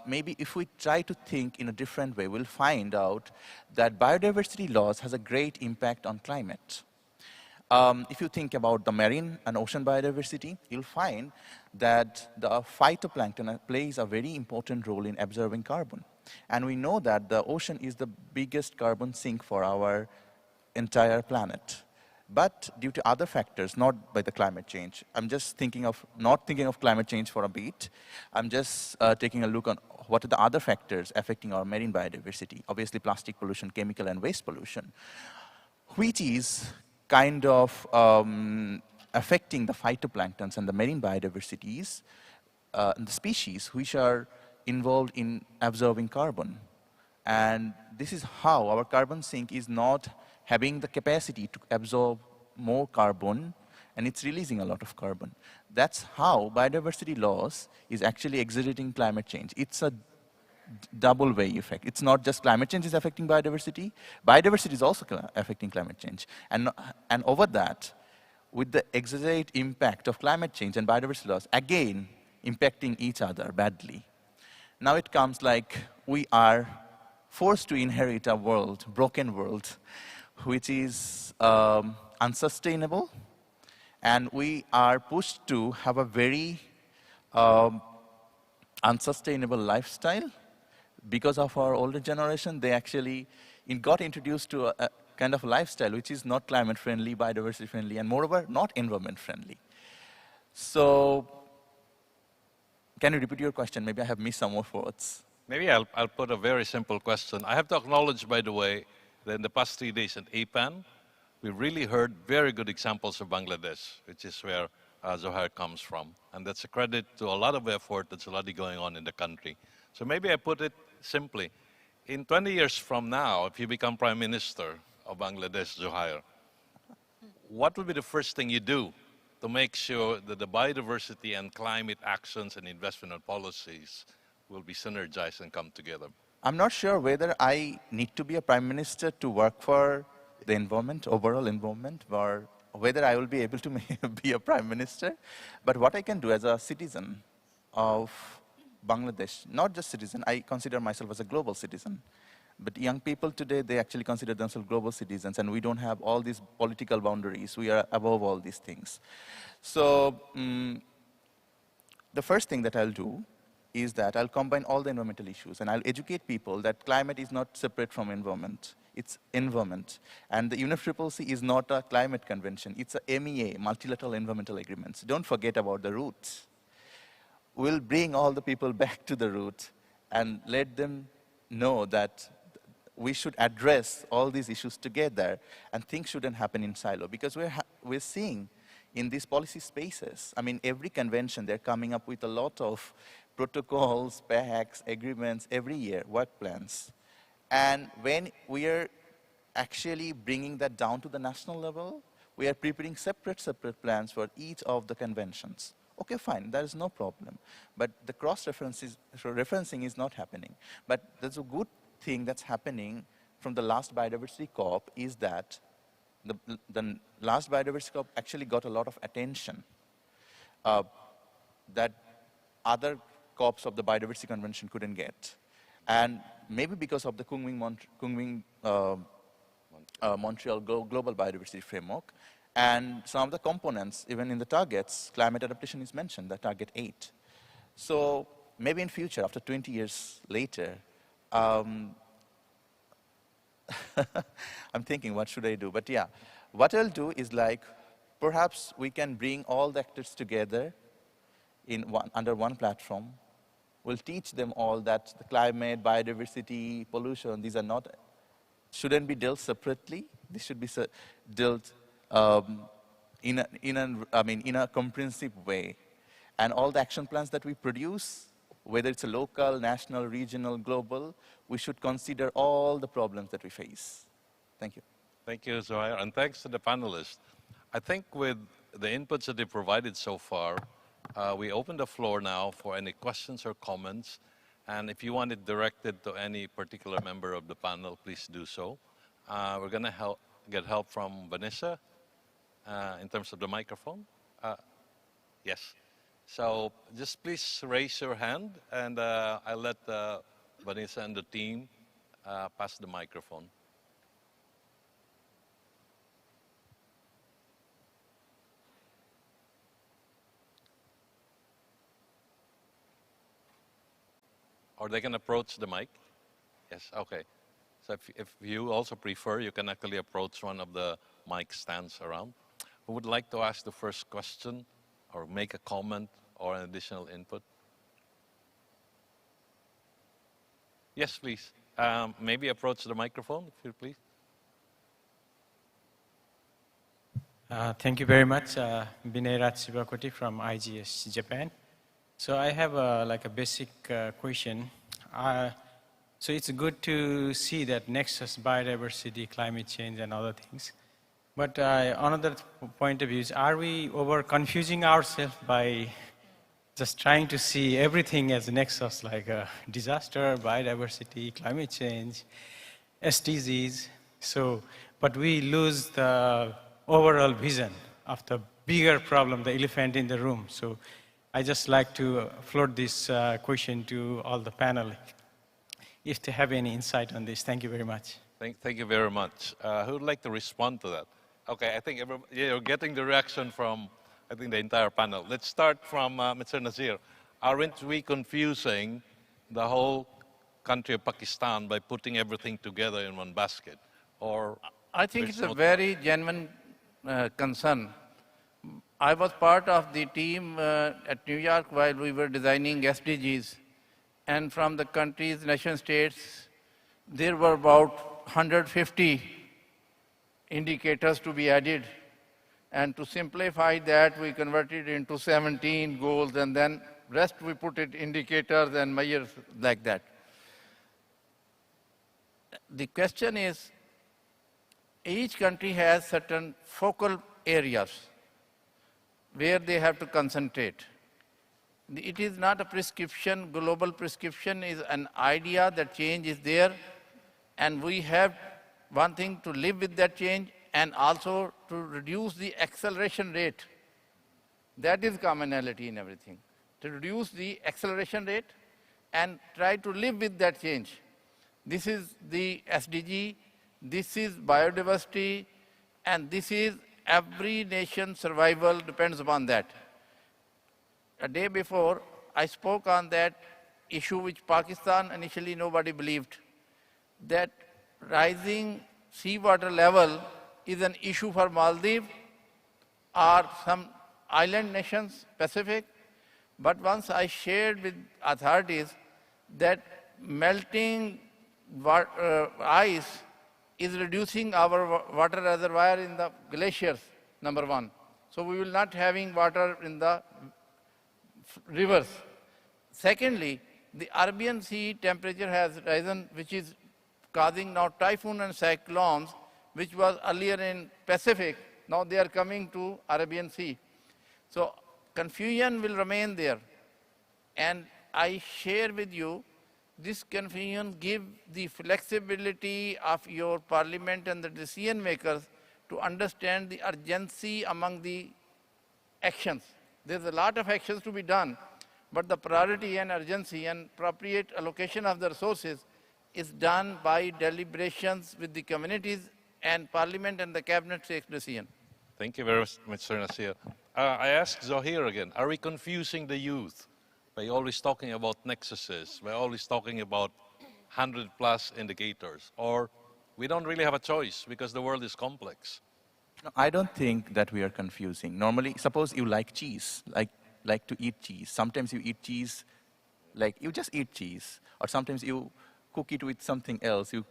maybe if we try to think in a different way, we'll find out that biodiversity loss has a great impact on climate. If you think about the marine and ocean biodiversity, you'll find that the phytoplankton plays a very important role in absorbing carbon. And we know that the ocean is the biggest carbon sink for our entire planet. But due to other factors, not by the climate change, I'm just not thinking of climate change for a beat. I'm just taking a look on what are the other factors affecting our marine biodiversity. Obviously, plastic pollution, chemical and waste pollution, which is kind of affecting the phytoplanktons and the marine biodiversities, and the species which are involved in absorbing carbon. And this is how our carbon sink is not having the capacity to absorb more carbon, and it's releasing a lot of carbon. That's how biodiversity loss is actually exerting climate change. It's a double way effect. It's not just climate change is affecting biodiversity. Biodiversity is also affecting climate change. And over that, with the exaggerate impact of climate change and biodiversity loss, again, impacting each other badly. Now it comes like we are forced to inherit a world, broken world, which is unsustainable, and we are pushed to have a very unsustainable lifestyle. Because of our older generation, they actually got introduced to a kind of lifestyle which is not climate friendly, biodiversity friendly, and moreover, not environment friendly. So, can you repeat your question? Maybe I have missed some more words. Maybe I'll put a very simple question. I have to acknowledge, by the way, that in the past 3 days at APAN, we really heard very good examples of Bangladesh, which is where Zohair comes from. And that's a credit to a lot of effort that's already going on in the country. So maybe I put it simply. In 20 years from now, if you become Prime Minister of Bangladesh, Zohair, what will be the first thing you do to make sure that the biodiversity and climate actions and investment policies will be synergized and come together? I'm not sure whether I need to be a Prime Minister to work for the environment, overall environment, or whether I will be able to be a Prime Minister. But what I can do as a citizen of Bangladesh, not just citizen, I consider myself as a global citizen. But young people today, they actually consider themselves global citizens, and we don't have all these political boundaries. We are above all these things. So the first thing that I'll do is that I'll combine all the environmental issues, and I'll educate people that climate is not separate from environment. It's environment. And the UNFCCC is not a climate convention. It's a MEA, Multilateral Environmental Agreements. Don't forget about the roots. We'll bring all the people back to the root and let them know that we should address all these issues together, and things shouldn't happen in silo. Because we're seeing in these policy spaces, I mean, every convention, they're coming up with a lot of protocols, pacts, agreements every year, work plans. And when we are actually bringing that down to the national level, we are preparing separate plans for each of the conventions. Okay, fine, there is no problem. But the cross-referencing is not happening. But there's a good thing that's happening from the last Biodiversity COP is that the last Biodiversity COP actually got a lot of attention that other COPs of the Biodiversity Convention couldn't get. And maybe because of the Kunming-Montreal Global Biodiversity Framework, and some of the components, even in the targets, climate adaptation is mentioned, the target 8. So maybe in future, after 20 years later, I'm thinking, what should I do? But yeah, what I'll do is like, perhaps we can bring all the actors together under one platform. We'll teach them all that the climate, biodiversity, pollution, these are shouldn't be dealt separately. They should be dealt in a comprehensive way. And all the action plans that we produce, whether it's a local, national, regional, global, we should consider all the problems that we face. Thank you. Thank you, Zohair, and thanks to the panelists. I think with the inputs that they provided so far, we open the floor now for any questions or comments. And if you want it directed to any particular member of the panel, please do so. We're going to get help from Vanessa in terms of the microphone. Yes. So just please raise your hand, and I'll let Vanessa and the team pass the microphone. Or they can approach the mic. Yes, okay. So if you also prefer, you can actually approach one of the mic stands around. Who would like to ask the first question or make a comment or an additional input? Yes, please. Maybe approach the microphone, if you please. Thank you very much. Binay Ratsibakoti from IGS, Japan. So I have like a basic question. So it's good to see that nexus, biodiversity, climate change, and other things. But another point of view is, are we over confusing ourselves by just trying to see everything as a nexus, like disaster, biodiversity, climate change, SDGs. So, but we lose the overall vision of the bigger problem, the elephant in the room. So I just like to float this question to all the panel, if they have any insight on this. Thank you very much. Thank you very much. Who would like to respond to that? Okay, I think you're getting the reaction from, I think, the entire panel. Let's start from Mr. Nazir. Aren't we confusing the whole country of Pakistan by putting everything together in one basket? Or I think it's a very genuine concern. I was part of the team at New York while we were designing SDGs. And from the countries, nation states, there were about 150 indicators to be added. And to simplify that, we converted it into 17 goals, and then rest we put it indicators and measures like that. The question is, each country has certain focal areas where they have to concentrate. It is not a prescription. Global prescription is an idea that change is there, and we have one thing to live with that change and also to reduce the acceleration rate. That is commonality in everything. To reduce the acceleration rate and try to live with that change. This is the SDG, this is biodiversity, and this is every nation's survival depends upon that. A day before, I spoke on that issue which Pakistan initially nobody believed, that rising seawater level is an issue for Maldives or some island nations, Pacific. But once I shared with authorities that melting ice is reducing our water reservoir in the glaciers, number one. So we will not having water in the rivers. Secondly, the Arabian Sea temperature has risen, which is causing now typhoon and cyclones, which was earlier in Pacific. Now they are coming to Arabian Sea. So confusion will remain there. And I share with you, this confusion gives the flexibility of your parliament and the decision makers to understand the urgency among the actions. There's a lot of actions to be done, but the priority and urgency and appropriate allocation of the resources is done by deliberations with the communities, and parliament and the cabinet takes decision. Thank you very much, Mr. Nasir. I ask Zohir again, are we confusing the youth by always talking about nexuses, by always talking about 100+ indicators, or we don't really have a choice because the world is complex? No, I don't think that we are confusing. Normally, suppose you like cheese, like to eat cheese. Sometimes you eat cheese, like you just eat cheese. Or sometimes you cook it with something else. You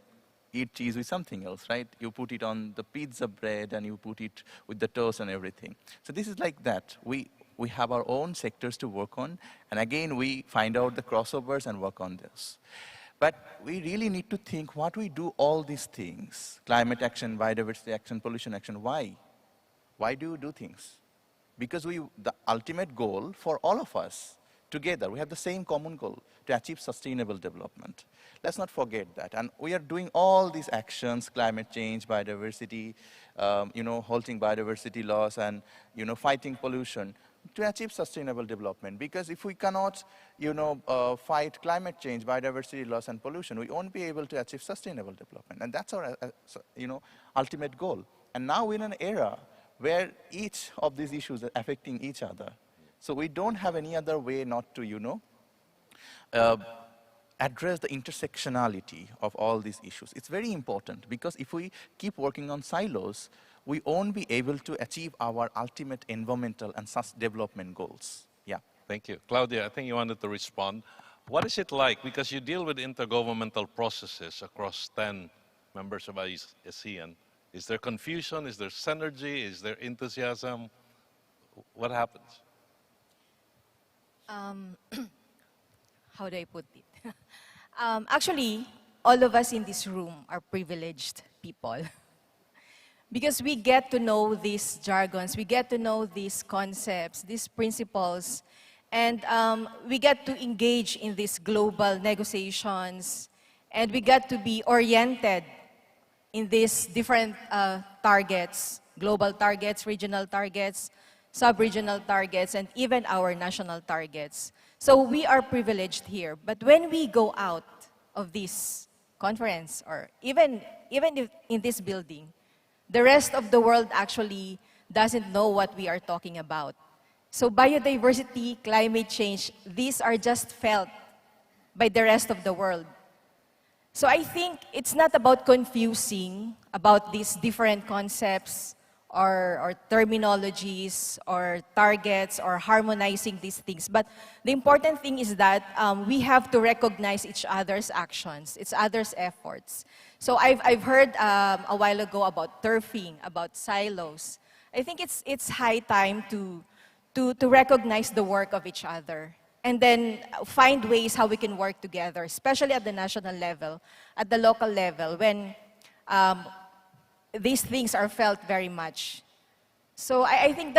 eat cheese with something else, right? You put it on the pizza bread and you put it with the toast and everything. So this is like that. We have our own sectors to work on. And again, we find out the crossovers and work on this. But we really need to think what we do all these things, climate action, biodiversity action, pollution action, why? Why do we do things? Because the ultimate goal for all of us together, we have the same common goal to achieve sustainable development. Let's not forget that. And we are doing all these actions, climate change, biodiversity, halting biodiversity loss and, fighting pollution, to achieve sustainable development. Because if we cannot, fight climate change, biodiversity loss and pollution, we won't be able to achieve sustainable development. And that's our, ultimate goal. And now we're in an era where each of these issues are affecting each other. So we don't have any other way not to, address the intersectionality of all these issues. It's very important because if we keep working on silos, we won't be able to achieve our ultimate environmental and development goals. Yeah. Thank you. Claudia, I think you wanted to respond. What is it like? Because you deal with intergovernmental processes across 10 members of ASEAN. Is there confusion? Is there synergy? Is there enthusiasm? What happens? How do I put it? Actually, all of us in this room are privileged people. Because we get to know these jargons, we get to know these concepts, these principles, And we get to engage in these global negotiations, and we get to be oriented in these different targets, global targets, regional targets, sub-regional targets, and even our national targets. So we are privileged here. But when we go out of this conference, or even if in this building, the rest of the world actually doesn't know what we are talking about. So biodiversity, climate change, these are just felt by the rest of the world. So I think it's not about confusing about these different concepts or terminologies or targets or harmonizing these things. But the important thing is that we have to recognize each other's actions, each other's efforts. So I've heard a while ago about turfing, about silos. I think it's high time to recognize the work of each other and then find ways how we can work together, especially at the national level, at the local level, when these things are felt very much. So I think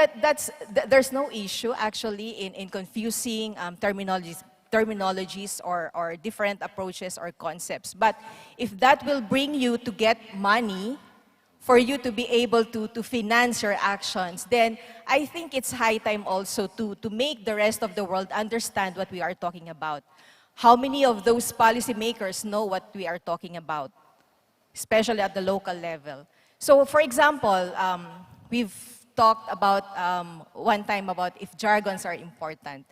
there's no issue actually in confusing terminologies or different approaches or concepts. But if that will bring you to get money for you to be able to finance your actions, then I think it's high time also to make the rest of the world understand what we are talking about. How many of those policymakers know what we are talking about, especially at the local level? So for example, we've talked about one time about if jargons are important.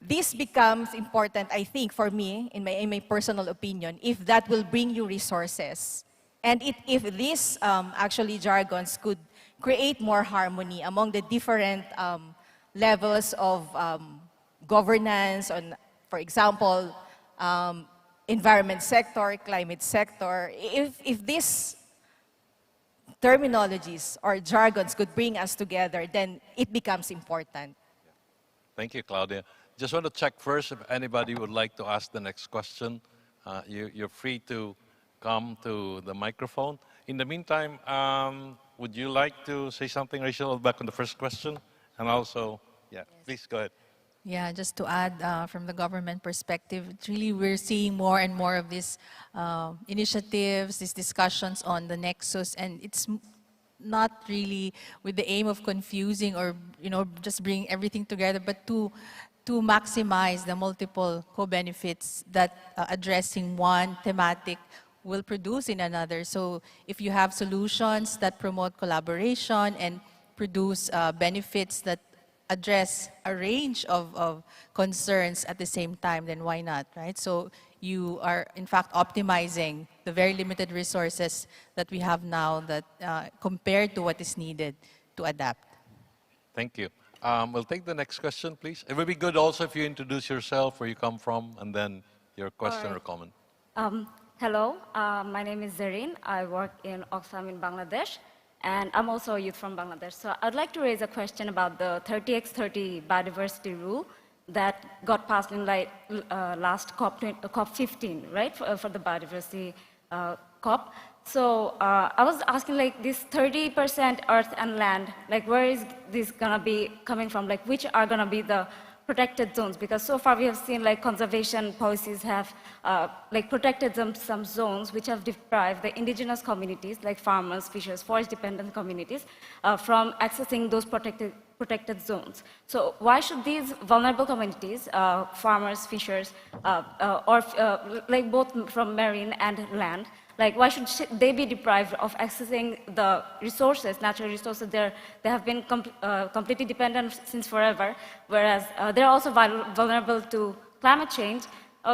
This becomes important, I think, for me, in my personal opinion, if that will bring you resources. And if these actually jargons could create more harmony among the different levels of governance on, for example, environment sector, climate sector, if these terminologies or jargons could bring us together, then it becomes important. Thank you, Claudia. Just want to check first if anybody would like to ask the next question. You're free to come to the microphone. In the meantime, would you like to say something, Rachel, back on the first question? And also, yeah, please go ahead. Yeah, just to add from the government perspective, it's really we're seeing more and more of these initiatives, these discussions on the nexus, and it's not really with the aim of confusing or just bring everything together, but to maximize the multiple co-benefits that addressing one thematic will produce in another. So if you have solutions that promote collaboration and produce benefits that address a range of concerns at the same time, then why not, right? So you are, in fact, optimizing the very limited resources that we have now that compared to what is needed to adapt. Thank you. We'll take the next question, please. It would be good also if you introduce yourself, where you come from, and then your question or comment. Hello, my name is Zareen. I work in Oxfam in Bangladesh. And I'm also a youth from Bangladesh. So I'd like to raise a question about the 30x30 biodiversity rule that got passed in last COP15, right, for the biodiversity COP. So I was asking, this 30% earth and land, where is this going to be coming from? Which are going to be the protected zones? Because so far we have seen conservation policies have protected some zones which have deprived the indigenous communities like farmers, fishers, forest dependent communities from accessing those protected zones. So why should these vulnerable communities, farmers, fishers, or both from marine and land, why should they be deprived of accessing the resources, natural resources? They have been completely dependent since forever, whereas they're also vulnerable to climate change,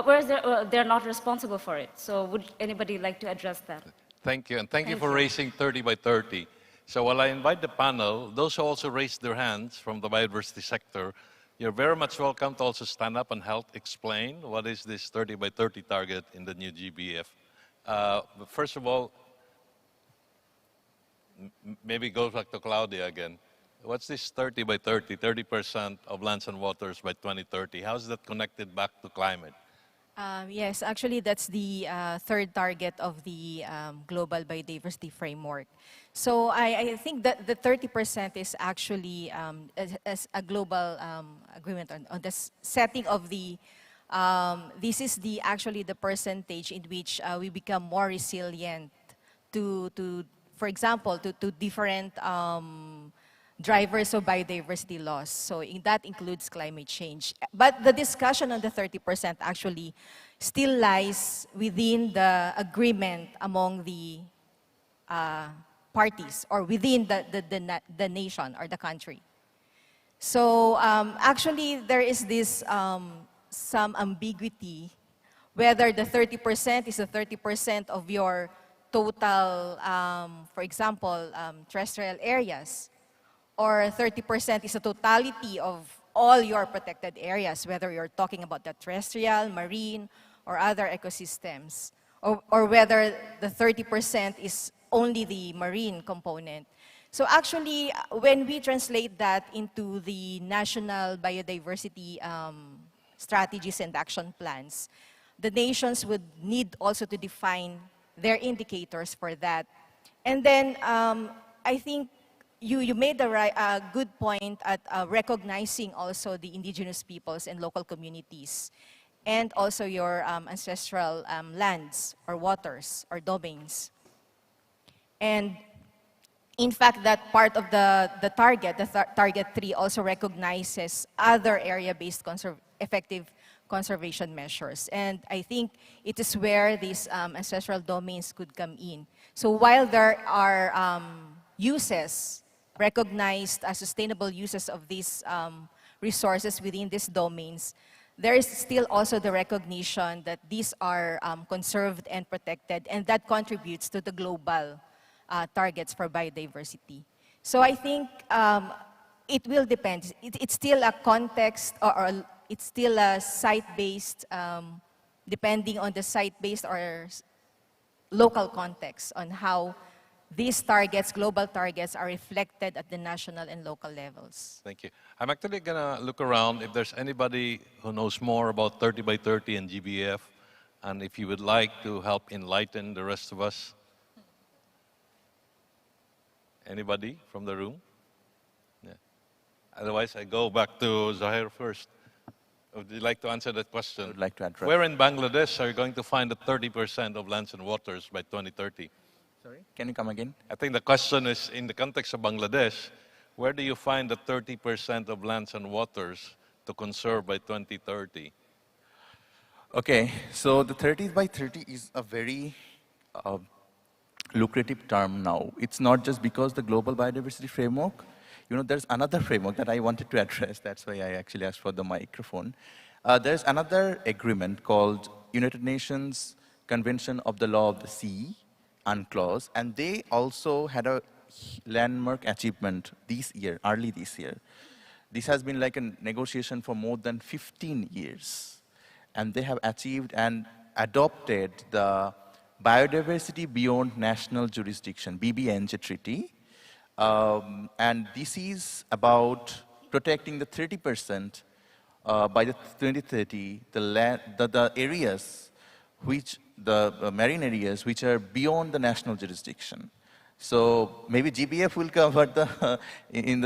whereas they're not responsible for it. So would anybody like to address that? Thank you, and thank you for raising 30 by 30. So while I invite the panel, those who also raised their hands from the biodiversity sector, you're very much welcome to also stand up and help explain what is this 30 by 30 target in the new GBF. But first of all, maybe go back to Claudia again. What's this 30 by 30, 30% of lands and waters by 2030? How is that connected back to climate? Yes, actually, that's the third target of the Global Biodiversity Framework. So I think that the 30% is actually as a global agreement on the setting of the, this is the actually the percentage in which we become more resilient to for example, to different drivers of biodiversity loss. So that includes climate change. But the discussion on the 30% actually still lies within the agreement among the parties or within the nation or the country. So actually there is this some ambiguity whether the 30% is the 30% of your total, for example, terrestrial areas, or 30% is the totality of all your protected areas, whether you're talking about the terrestrial, marine, or other ecosystems, or whether the 30% is only the marine component. So actually, when we translate that into the national biodiversity strategies and action plans, the nations would need also to define their indicators for that. And then I think you made a good point at recognizing also the indigenous peoples and local communities, and also your ancestral lands or waters or domains. And in fact, that part of the target, target 3, also recognizes other area-based effective conservation measures. And I think it is where these ancestral domains could come in. So while there are uses, recognized as sustainable uses of these resources within these domains, there is still also the recognition that these are conserved and protected, and that contributes to the global targets for biodiversity. So I think it will depend. It's still a context, or it's still a site-based, depending on the site-based or local context on how these targets, global targets, are reflected at the national and local levels. Thank you. I'm actually going to look around if there's anybody who knows more about 30 by 30 and GBF, and if you would like to help enlighten the rest of us. Anybody from the room? Yeah. Otherwise, I go back to Zahir first. Would you like to answer that question? I would like to address. Where in Bangladesh are you going to find the 30% of lands and waters by 2030? Sorry? Can you come again? I think the question is, in the context of Bangladesh, where do you find the 30% of lands and waters to conserve by 2030? Okay, so the 30 by 30 is a very lucrative term now. It's not just because the Global Biodiversity Framework. You know, there's another framework that I wanted to address. That's why I actually asked for the microphone. There's another agreement called United Nations Convention of the Law of the Sea, UNCLOS, and they also had a landmark achievement this year, early this year. This has been like a negotiation for more than 15 years. And they have achieved and adopted the Biodiversity Beyond National Jurisdiction, BBNJ Treaty. And this is about protecting the 30% by the 2030, the areas which, the marine areas which are beyond the national jurisdiction. So maybe GBF will cover the,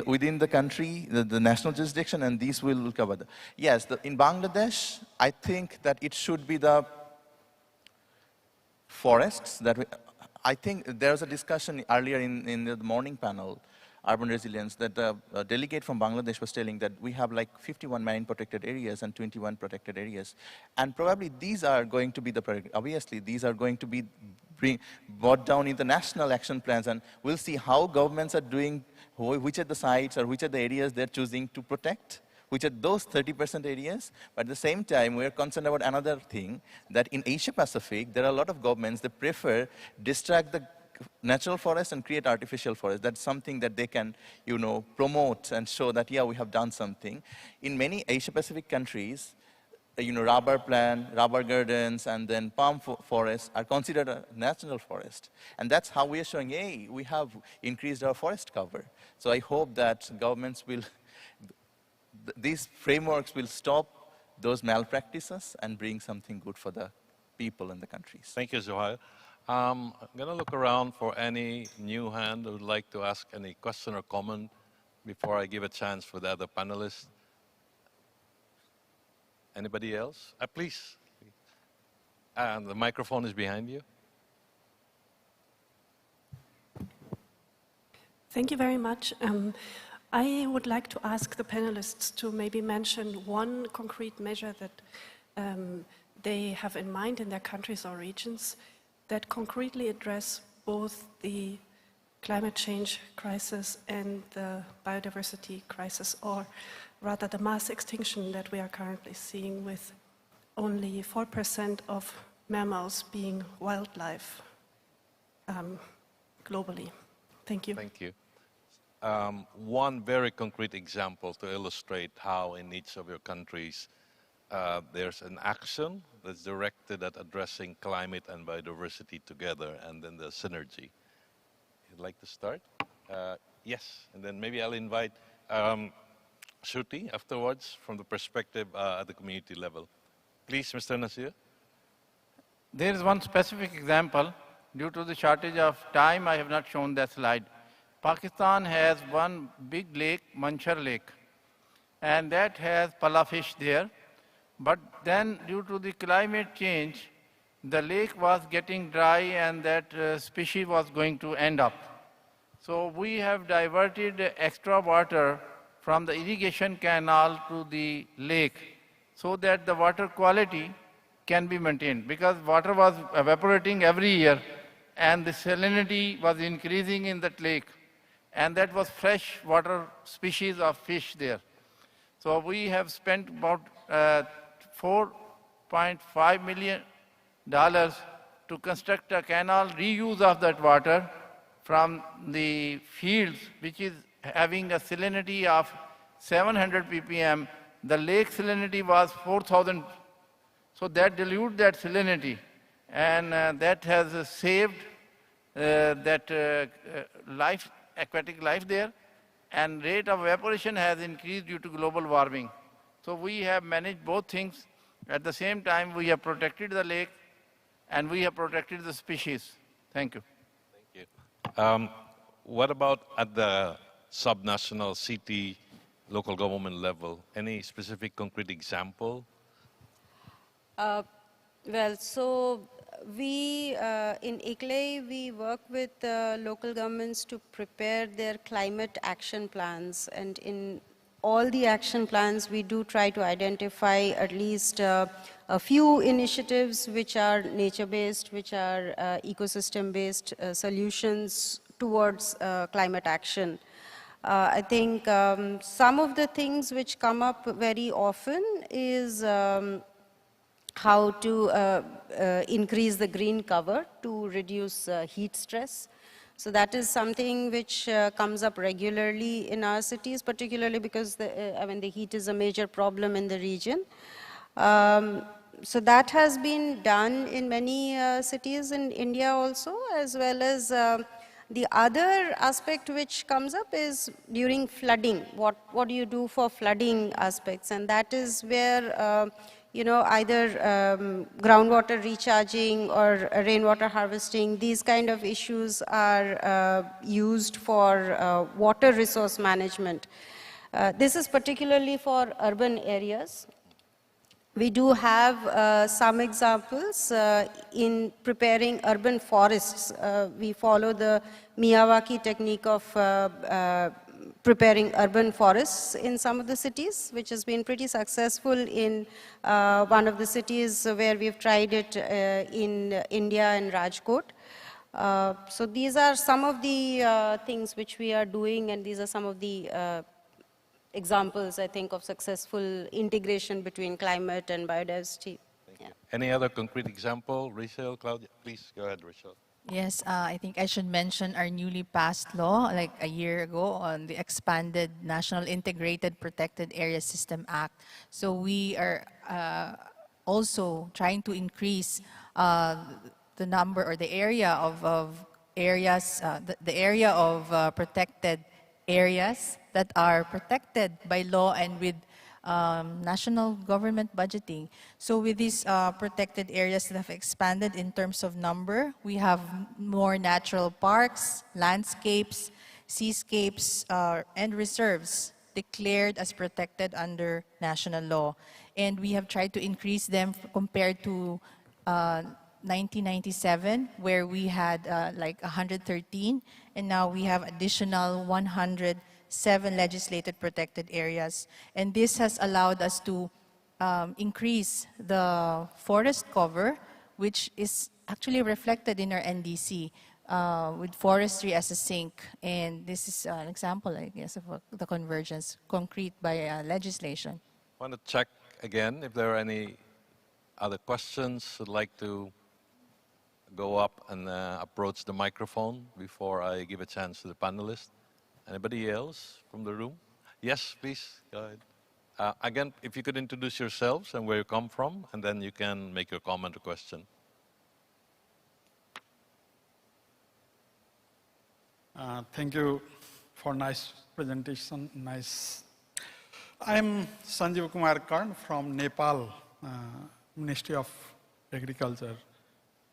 within the country, the national jurisdiction, and these will cover the, yes, in Bangladesh, I think that it should be the forests that I think there was a discussion earlier in the morning panel, Urban Resilience, that the delegate from Bangladesh was telling that we have like 51 marine protected areas and 21 protected areas. And probably these are going to be the, obviously these are going to be brought down in the national action plans, and we'll see how governments are doing, which are the sites or which are the areas they're choosing to protect, which are those 30% areas. But at the same time, we're concerned about another thing, that in Asia Pacific, there are a lot of governments that prefer distract the natural forest and create artificial forest. That's something that they can, you know, promote and show that, yeah, we have done something. In many Asia Pacific countries, you know, rubber plant, rubber gardens, and then palm forests are considered a national forest. And that's how we are showing, hey, we have increased our forest cover. So I hope that governments will, these frameworks will stop those malpractices and bring something good for the people in the countries. Thank you, Zohair. I'm going to look around for any new hand who would like to ask any question or comment before I give a chance for the other panelists. Anybody else? Please. And the microphone is behind you. Thank you very much. I would like to ask the panelists to maybe mention one concrete measure that they have in mind in their countries or regions that concretely address both the climate change crisis and the biodiversity crisis, or rather the mass extinction that we are currently seeing, with only 4% of mammals being wildlife globally. Thank you. Thank you. One very concrete example to illustrate how in each of your countries there's an action that's directed at addressing climate and biodiversity together, and then the synergy. You'd like to start? Yes, and then maybe I'll invite Shruti afterwards from the perspective at the community level. Please, Mr. Nasir. There is one specific example. Due to the shortage of time, I have not shown that slide. Pakistan has one big lake, Manchar Lake, and that has pala fish there. But then, due to the climate change, the lake was getting dry and that species was going to end up. So we have diverted extra water from the irrigation canal to the lake so that the water quality can be maintained, because water was evaporating every year and the salinity was increasing in that lake, and that was fresh water species of fish there. So we have spent about $4.5 million to construct a canal, reuse of that water from the fields, which is having a salinity of 700 ppm. The lake salinity was 4,000. So that dilute that salinity, and that has saved that aquatic life there, and rate of evaporation has increased due to global warming. So we have managed both things. At the same time, we have protected the lake and we have protected the species. Thank you. Thank you. What about at the subnational city, local government level? Any specific concrete example? Well, so we, in ICLEI, we work with local governments to prepare their climate action plans. And in all the action plans, we do try to identify at least a few initiatives which are nature-based, which are ecosystem-based solutions towards climate action. I think some of the things which come up very often is how to increase the green cover to reduce heat stress. So that is something which comes up regularly in our cities, particularly because the heat is a major problem in the region. So that has been done in many cities in India also, as well as the other aspect which comes up is during flooding. What do you do for flooding aspects? And that is where either groundwater recharging or rainwater harvesting, these kind of issues are used for water resource management. This is particularly for urban areas. We do have some examples in preparing urban forests. We follow the Miyawaki technique of preparing urban forests in some of the cities, which has been pretty successful in one of the cities where we've tried it in India, in Rajkot. So these are some of the things which we are doing, and these are some of the examples, I think, of successful integration between climate and biodiversity. Thank you. Any other concrete example? Rachel, Claudia? Please go ahead, Rachel. Yes, I think I should mention our newly passed law, like a year ago, on the expanded National Integrated Protected Area System Act. So we are also trying to increase the number or the area of areas, the area of protected areas that are protected by law and with national government budgeting. So with these protected areas that have expanded in terms of number, we have more natural parks, landscapes, seascapes, and reserves declared as protected under national law. And we have tried to increase them compared to 1997, where we had like 113, and now we have additional 107 legislated protected areas. And this has allowed us to increase the forest cover, which is actually reflected in our NDC. With forestry as a sink, and this is an example, I guess, of the convergence, concrete by legislation. I want to check again if there are any other questions. I'd like to go up and approach the microphone before I give a chance to the panelists. Anybody else from the room? Yes, please, go ahead. Again, if you could introduce yourselves and where you come from, and then you can make your comment or question. Thank you for nice presentation. Nice. I'm Sanjeev Kumar Karn from Nepal, Ministry of Agriculture.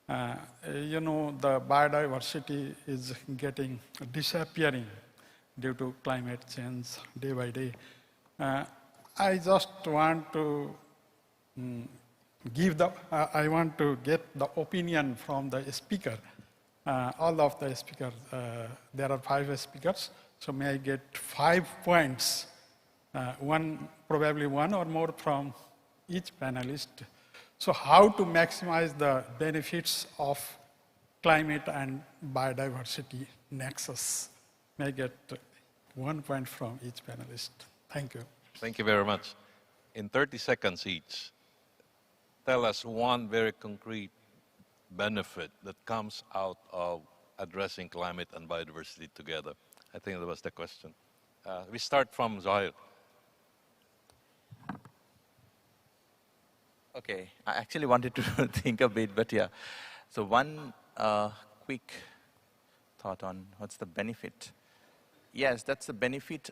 You know, the biodiversity is disappearing due to climate change day by day. I just want to I want to get the opinion from the speaker. All of the speakers, there are 5 speakers, so may I get 5 points, probably one or more from each panelist. So how to maximize the benefits of climate and biodiversity nexus? May I get 1 point from each panelist? Thank you. Thank you very much. In 30 seconds each, tell us one very concrete benefit that comes out of addressing climate and biodiversity together. I think that was the question. We start from Zahir. Okay, I actually wanted to think a bit, but yeah. So one quick thought on what's the benefit. Yes, that's the benefit.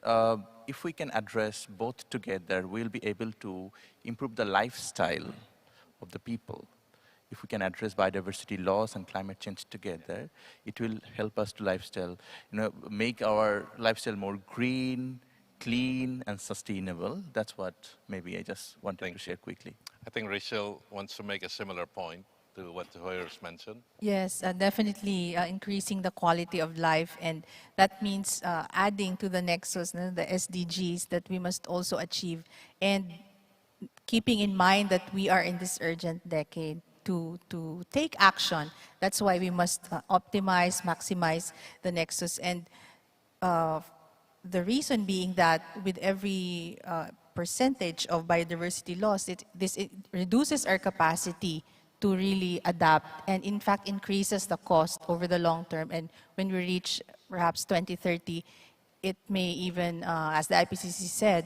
If we can address both together, we'll be able to improve the lifestyle of the people. If we can address biodiversity loss and climate change together, it will help us to make our lifestyle more green, clean, and sustainable. That's what maybe I just wanted to share quickly. I think Rachel wants to make a similar point to what Hoyer's mentioned. Yes, definitely increasing the quality of life, and that means adding to the nexus, the SDGs that we must also achieve, and keeping in mind that we are in this urgent decade to take action. That's why we must optimize, maximize the nexus. And the reason being that with every percentage of biodiversity loss, it reduces our capacity to really adapt, and in fact increases the cost over the long term. And when we reach perhaps 2030, it may even, as the IPCC said,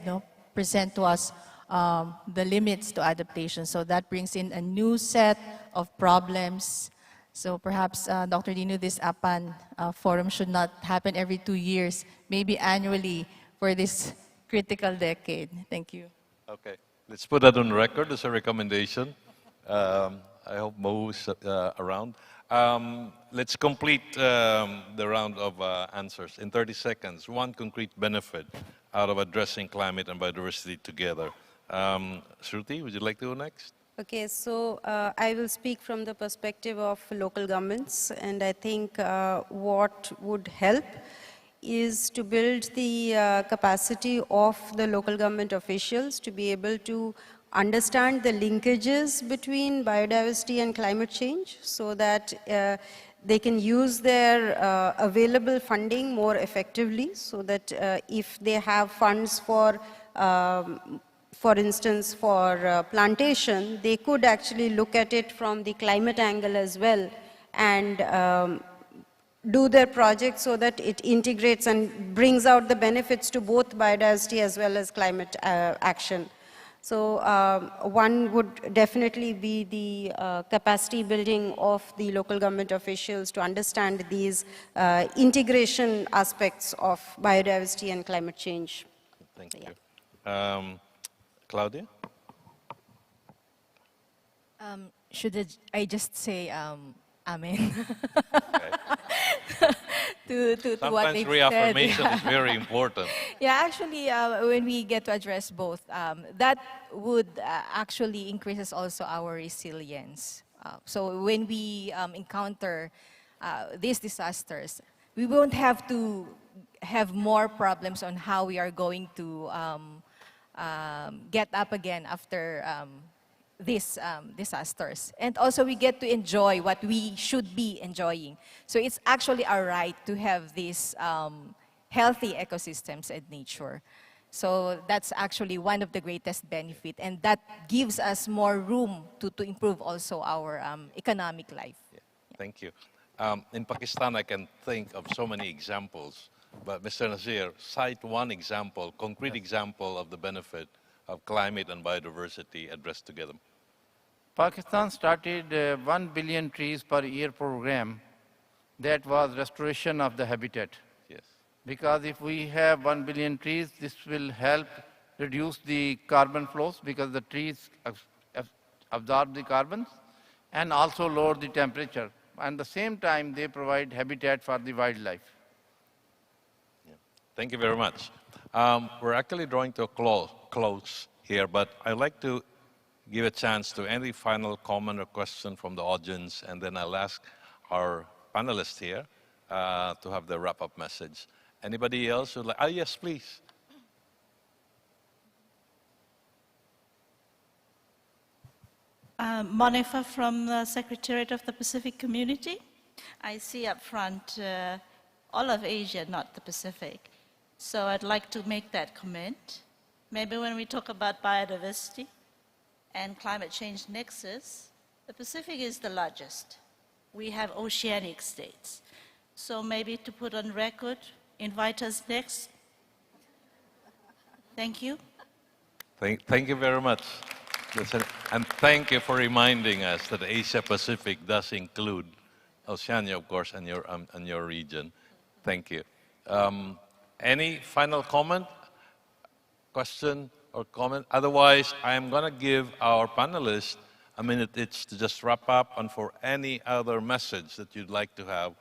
present to us the limits to adaptation. So that brings in a new set of problems. So perhaps, Dr. Dino, this APAN forum should not happen every 2 years, maybe annually for this critical decade. Thank you. Okay, let's put that on record as a recommendation. I hope Mo is around. Let's complete the round of answers. In 30 seconds, one concrete benefit out of addressing climate and biodiversity together. Shruti, would you like to go next? Okay, so I will speak from the perspective of local governments, and I think what would help is to build the capacity of the local government officials to be able to understand the linkages between biodiversity and climate change, so that they can use their available funding more effectively, so that if they have funds for instance, for plantation, they could actually look at it from the climate angle as well, and do their project so that it integrates and brings out the benefits to both biodiversity as well as climate action. So one would definitely be the capacity building of the local government officials to understand these integration aspects of biodiversity and climate change. Thank so, you. Yeah. Claudia? I just say amen Okay. to what Sometimes they've reaffirmation said? is very important. Yeah, actually, when we get to address both, that would actually increases also our resilience. So when we encounter these disasters, we won't have to have more problems on how we are going to get up again after these disasters. And also we get to enjoy what we should be enjoying. So it's actually our right to have these healthy ecosystems and nature. So that's actually one of the greatest benefit, and that gives us more room to improve also our economic life. Yeah. Thank you. In Pakistan, I can think of so many examples, but Mr. Nasir, cite one example, concrete example of the benefit of climate and biodiversity addressed together. Pakistan started 1 billion trees per year program that was restoration of the habitat. Yes. Because if we have 1 billion trees, this will help reduce the carbon flows because the trees absorb the carbons and also lower the temperature. And at the same time, they provide habitat for the wildlife. Yeah. Thank you very much. We're actually drawing to a close here, but I'd like to give a chance to any final comment or question from the audience, and then I'll ask our panelists here to have the wrap-up message. Anybody else who'd like? Oh, yes, please. Monifa from the Secretariat of the Pacific Community. I see up front all of Asia, not the Pacific. So I'd like to make that comment. Maybe when we talk about biodiversity and climate change nexus, the Pacific is the largest. We have oceanic states. So maybe to put on record, invite us next. Thank you. Thank you very much. Listen, and thank you for reminding us that Asia Pacific does include Oceania, of course, and your region. Thank you. Any final comment, question, or comment? Otherwise, I am going to give our panelists a minute each to just wrap up, and for any other message that you'd like to have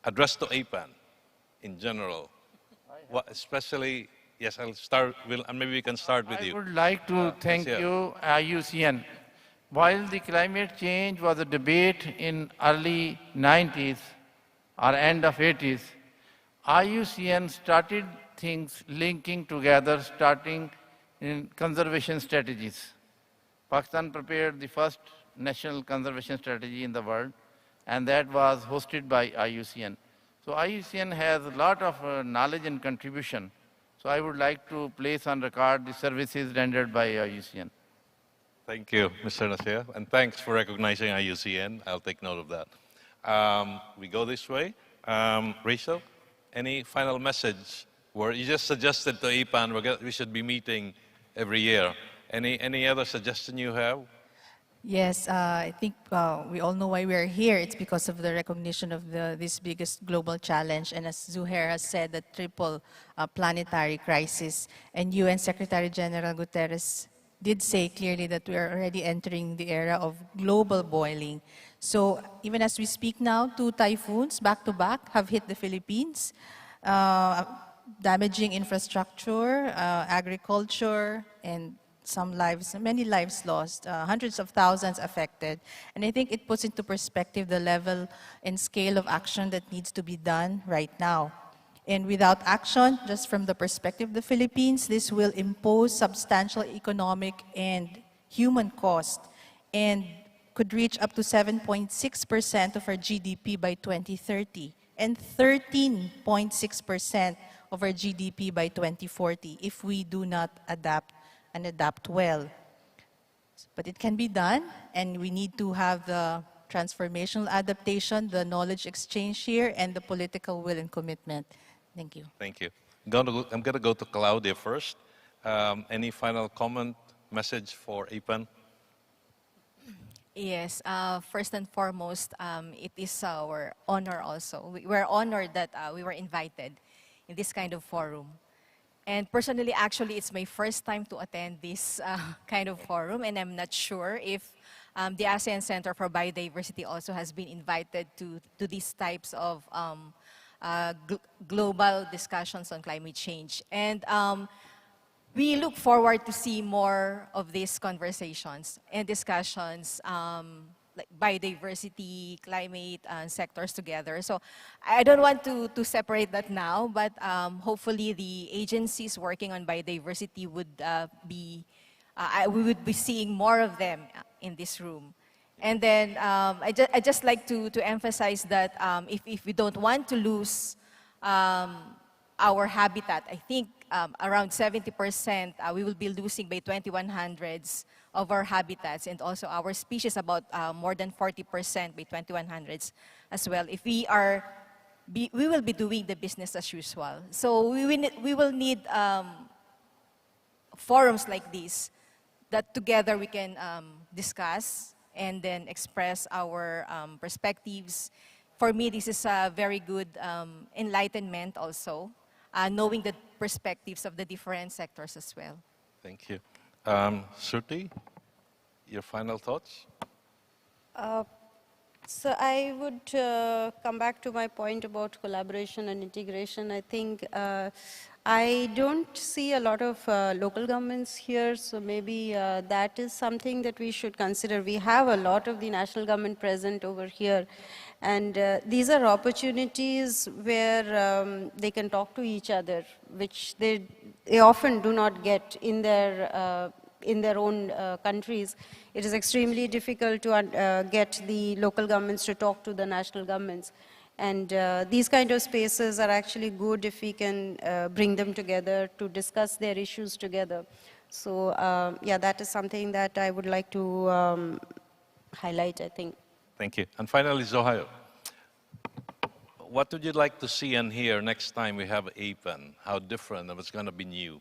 addressed to APAN in general, especially. Yes, I'll start, and maybe we can start with you. I would like to thank you, IUCN. While the climate change was a debate in early 90s or end of 80s, IUCN started things linking together, starting in conservation strategies. Pakistan prepared the first national conservation strategy in the world, and that was hosted by IUCN. So IUCN has a lot of knowledge and contribution. So I would like to place on record the services rendered by IUCN. Thank you, Mr. Nasir, and thanks for recognizing IUCN. I'll take note of that. We go this way. Rachel, any final message? Where you just suggested to APAN we should be meeting every year. Any other suggestion you have? Yes, I think we all know why we are here. It's because of the recognition of this biggest global challenge. And as Zuhair has said, the triple planetary crisis. And UN Secretary General Guterres did say clearly that we are already entering the era of global boiling. So even as we speak now, 2 typhoons back-to-back have hit the Philippines, damaging infrastructure, agriculture, and many lives lost, hundreds of thousands affected. And I think it puts into perspective the level and scale of action that needs to be done right now. And without action, just from the perspective of the Philippines, this will impose substantial economic and human cost and could reach up to 7.6% of our GDP by 2030 and 13.6% of our GDP by 2040 if we do not adapt and adapt well. But it can be done, and we need to have the transformational adaptation, the knowledge exchange here, and the political will and commitment. Thank you. Thank you. I'm going to go to Claudia first. Any final comment, message for APAN? Yes, first and foremost, it is our honor also. We're honored that we were invited in this kind of forum. And personally, actually, it's my first time to attend this kind of forum, and I'm not sure if the ASEAN Center for Biodiversity also has been invited to these types of global discussions on climate change. And we look forward to see more of these conversations and discussions, like biodiversity, climate, sectors together. So I don't want to separate that now, but hopefully the agencies working on biodiversity would we would be seeing more of them in this room. And then I just like to emphasize that if we don't want to lose our habitat, I think around 70% we will be losing by 2100s of our habitats, and also our species about more than 40% by 2100s as well. If we will be doing the business as usual. So we will need forums like this that together we can discuss and then express our perspectives. For me, this is a very good enlightenment also, knowing the perspectives of the different sectors as well. Thank you. Shruti, your final thoughts? So I would come back to my point about collaboration and integration. I think I don't see a lot of local governments here, so maybe that is something that we should consider. We have a lot of the national government present over here, and these are opportunities where they can talk to each other, which they often do not get in their own countries. It is extremely difficult to get the local governments to talk to the national governments. And these kind of spaces are actually good if we can bring them together to discuss their issues together. So yeah, that is something that I would like to highlight, I think. Thank you. And finally, Zohair, what would you like to see and hear next time we have APEN? How different and what's going to be new?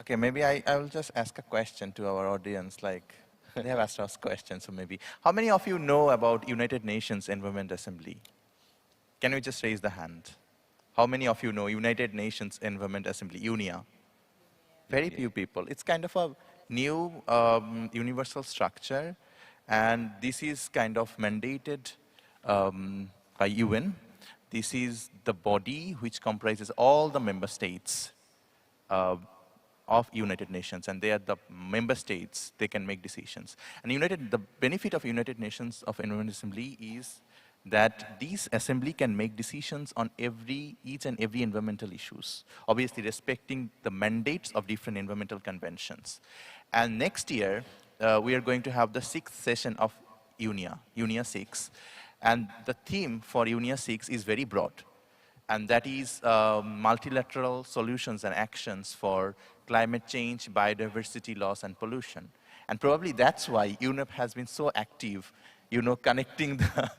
Okay, maybe I will just ask a question to our audience, like they have asked us questions, so maybe. How many of you know about United Nations Environment Assembly? Can we just raise the hand? How many of you know United Nations Environment Assembly, UNIA? Very few people. It's kind of a new universal structure, and this is kind of mandated by UN. This is the body which comprises all the member states of United Nations, and they are the member states, they can make decisions. And the benefit of United Nations of Environment Assembly is that these assembly can make decisions on each and every environmental issues, obviously respecting the mandates of different environmental conventions. And next year, we are going to have the 6th session of UNIA 6. And the theme for UNIA 6 is very broad. And that is multilateral solutions and actions for climate change, biodiversity loss, and pollution. And probably that's why UNEP has been so active, connecting the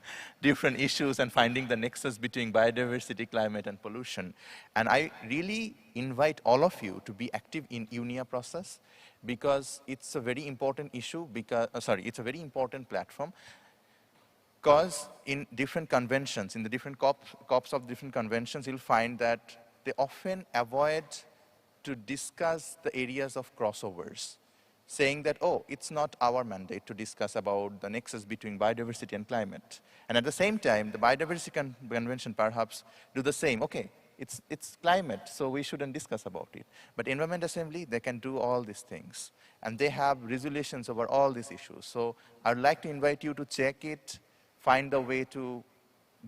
different issues and finding the nexus between biodiversity, climate, and pollution. And I really invite all of you to be active in UNIA process, because it's a very important issue, it's a very important platform. Because in different conventions, in the different COPs of different conventions, you'll find that they often avoid to discuss the areas of crossovers, saying that, oh, it's not our mandate to discuss about the nexus between biodiversity and climate. And at the same time, the Biodiversity Convention perhaps do the same. Okay, it's climate, so we shouldn't discuss about it. But Environment Assembly, they can do all these things. And they have resolutions over all these issues. So I'd like to invite you to check it, find a way to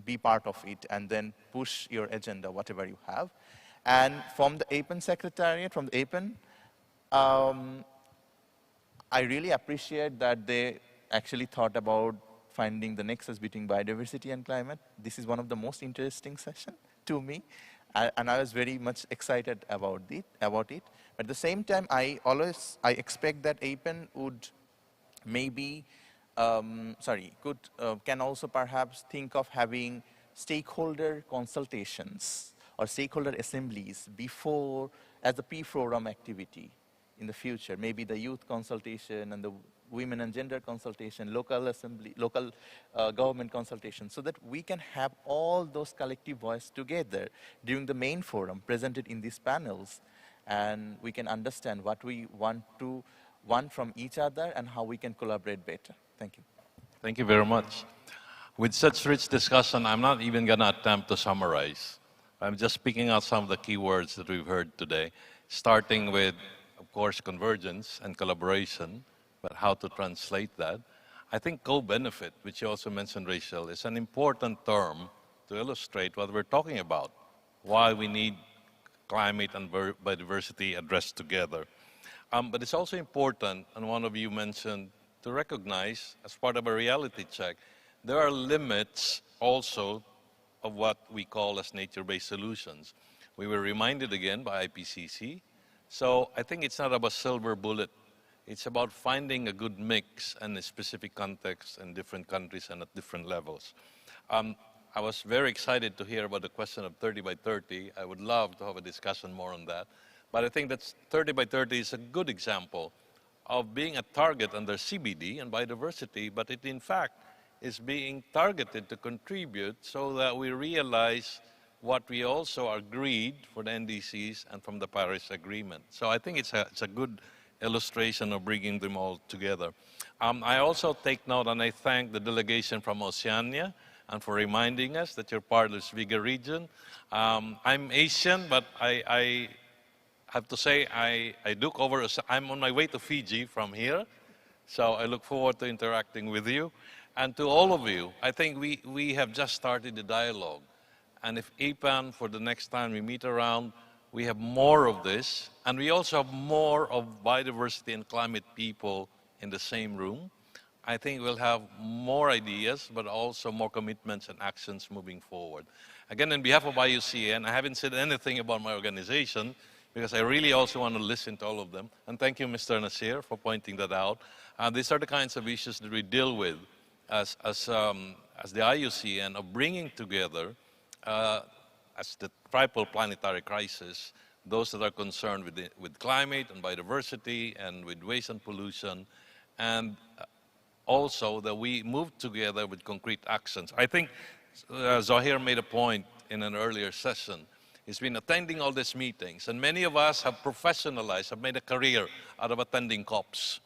be part of it, and then push your agenda, whatever you have. And from the APEN Secretariat, from the APEN, I really appreciate that they actually thought about finding the nexus between biodiversity and climate. This is one of the most interesting sessions to me, and I was very much excited about it. But at the same time, I expect that APEN would maybe can also perhaps think of having stakeholder consultations or stakeholder assemblies before as a P-forum activity in the future. Maybe the youth consultation and the women and gender consultation, local assembly, local government consultation, so that we can have all those collective voice together during the main forum presented in these panels. and we can understand what we want from each other and how we can collaborate better. Thank you. Thank you very much. With such rich discussion, I'm not even going to attempt to summarize. I'm just picking out some of the key words that we've heard today, starting with, of course, convergence and collaboration, but how to translate that. I think co-benefit, which you also mentioned, Rachel, is an important term to illustrate what we're talking about, why we need climate and biodiversity addressed together. But it's also important, and one of you mentioned, to recognize, as part of a reality check, there are limits also of what we call as nature-based solutions. We were reminded again by IPCC. So I think it's not about silver bullet. It's about finding a good mix in a specific context in different countries and at different levels. I was very excited to hear about the question of 30 by 30. I would love to have a discussion more on that. But I think that 30 by 30 is a good example of being a target under CBD and biodiversity, but it in fact is being targeted to contribute so that we realize what we also agreed for the NDCs and from the Paris Agreement. So I think it's a good illustration of bringing them all together. I also take note and I thank the delegation from Oceania and for reminding us that you're part of this bigger region. I'm Asian, but I have to say I look over, I'm on my way to Fiji from here, so I look forward to interacting with you. And to all of you, I think we have just started the dialogue. And if APAN, for the next time we meet around, we have more of this, and we also have more of biodiversity and climate people in the same room, I think we'll have more ideas, but also more commitments and actions moving forward. Again, on behalf of IUCN, I haven't said anything about my organization, because I really also want to listen to all of them. And thank you, Mr. Nasir, for pointing that out. These are the kinds of issues that we deal with as the IUCN, of bringing together as the triple planetary crisis, those that are concerned with climate and biodiversity and with waste and pollution, and also that we move together with concrete actions. I think Zahir made a point in an earlier session. He's been attending all these meetings, and many of us have professionalized, have made a career out of attending COPs.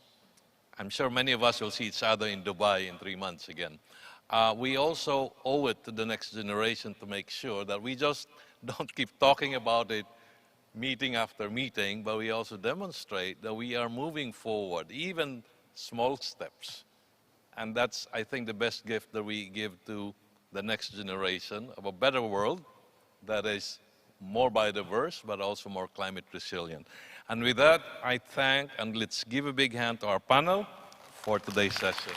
I'm sure many of us will see each other in Dubai in 3 months again. We also owe it to the next generation to make sure that we just don't keep talking about it meeting after meeting, but we also demonstrate that we are moving forward, even small steps. And that's, I think, the best gift that we give to the next generation of a better world that is more biodiverse, but also more climate resilient. And with that, I thank, and let's give a big hand to our panel for today's session.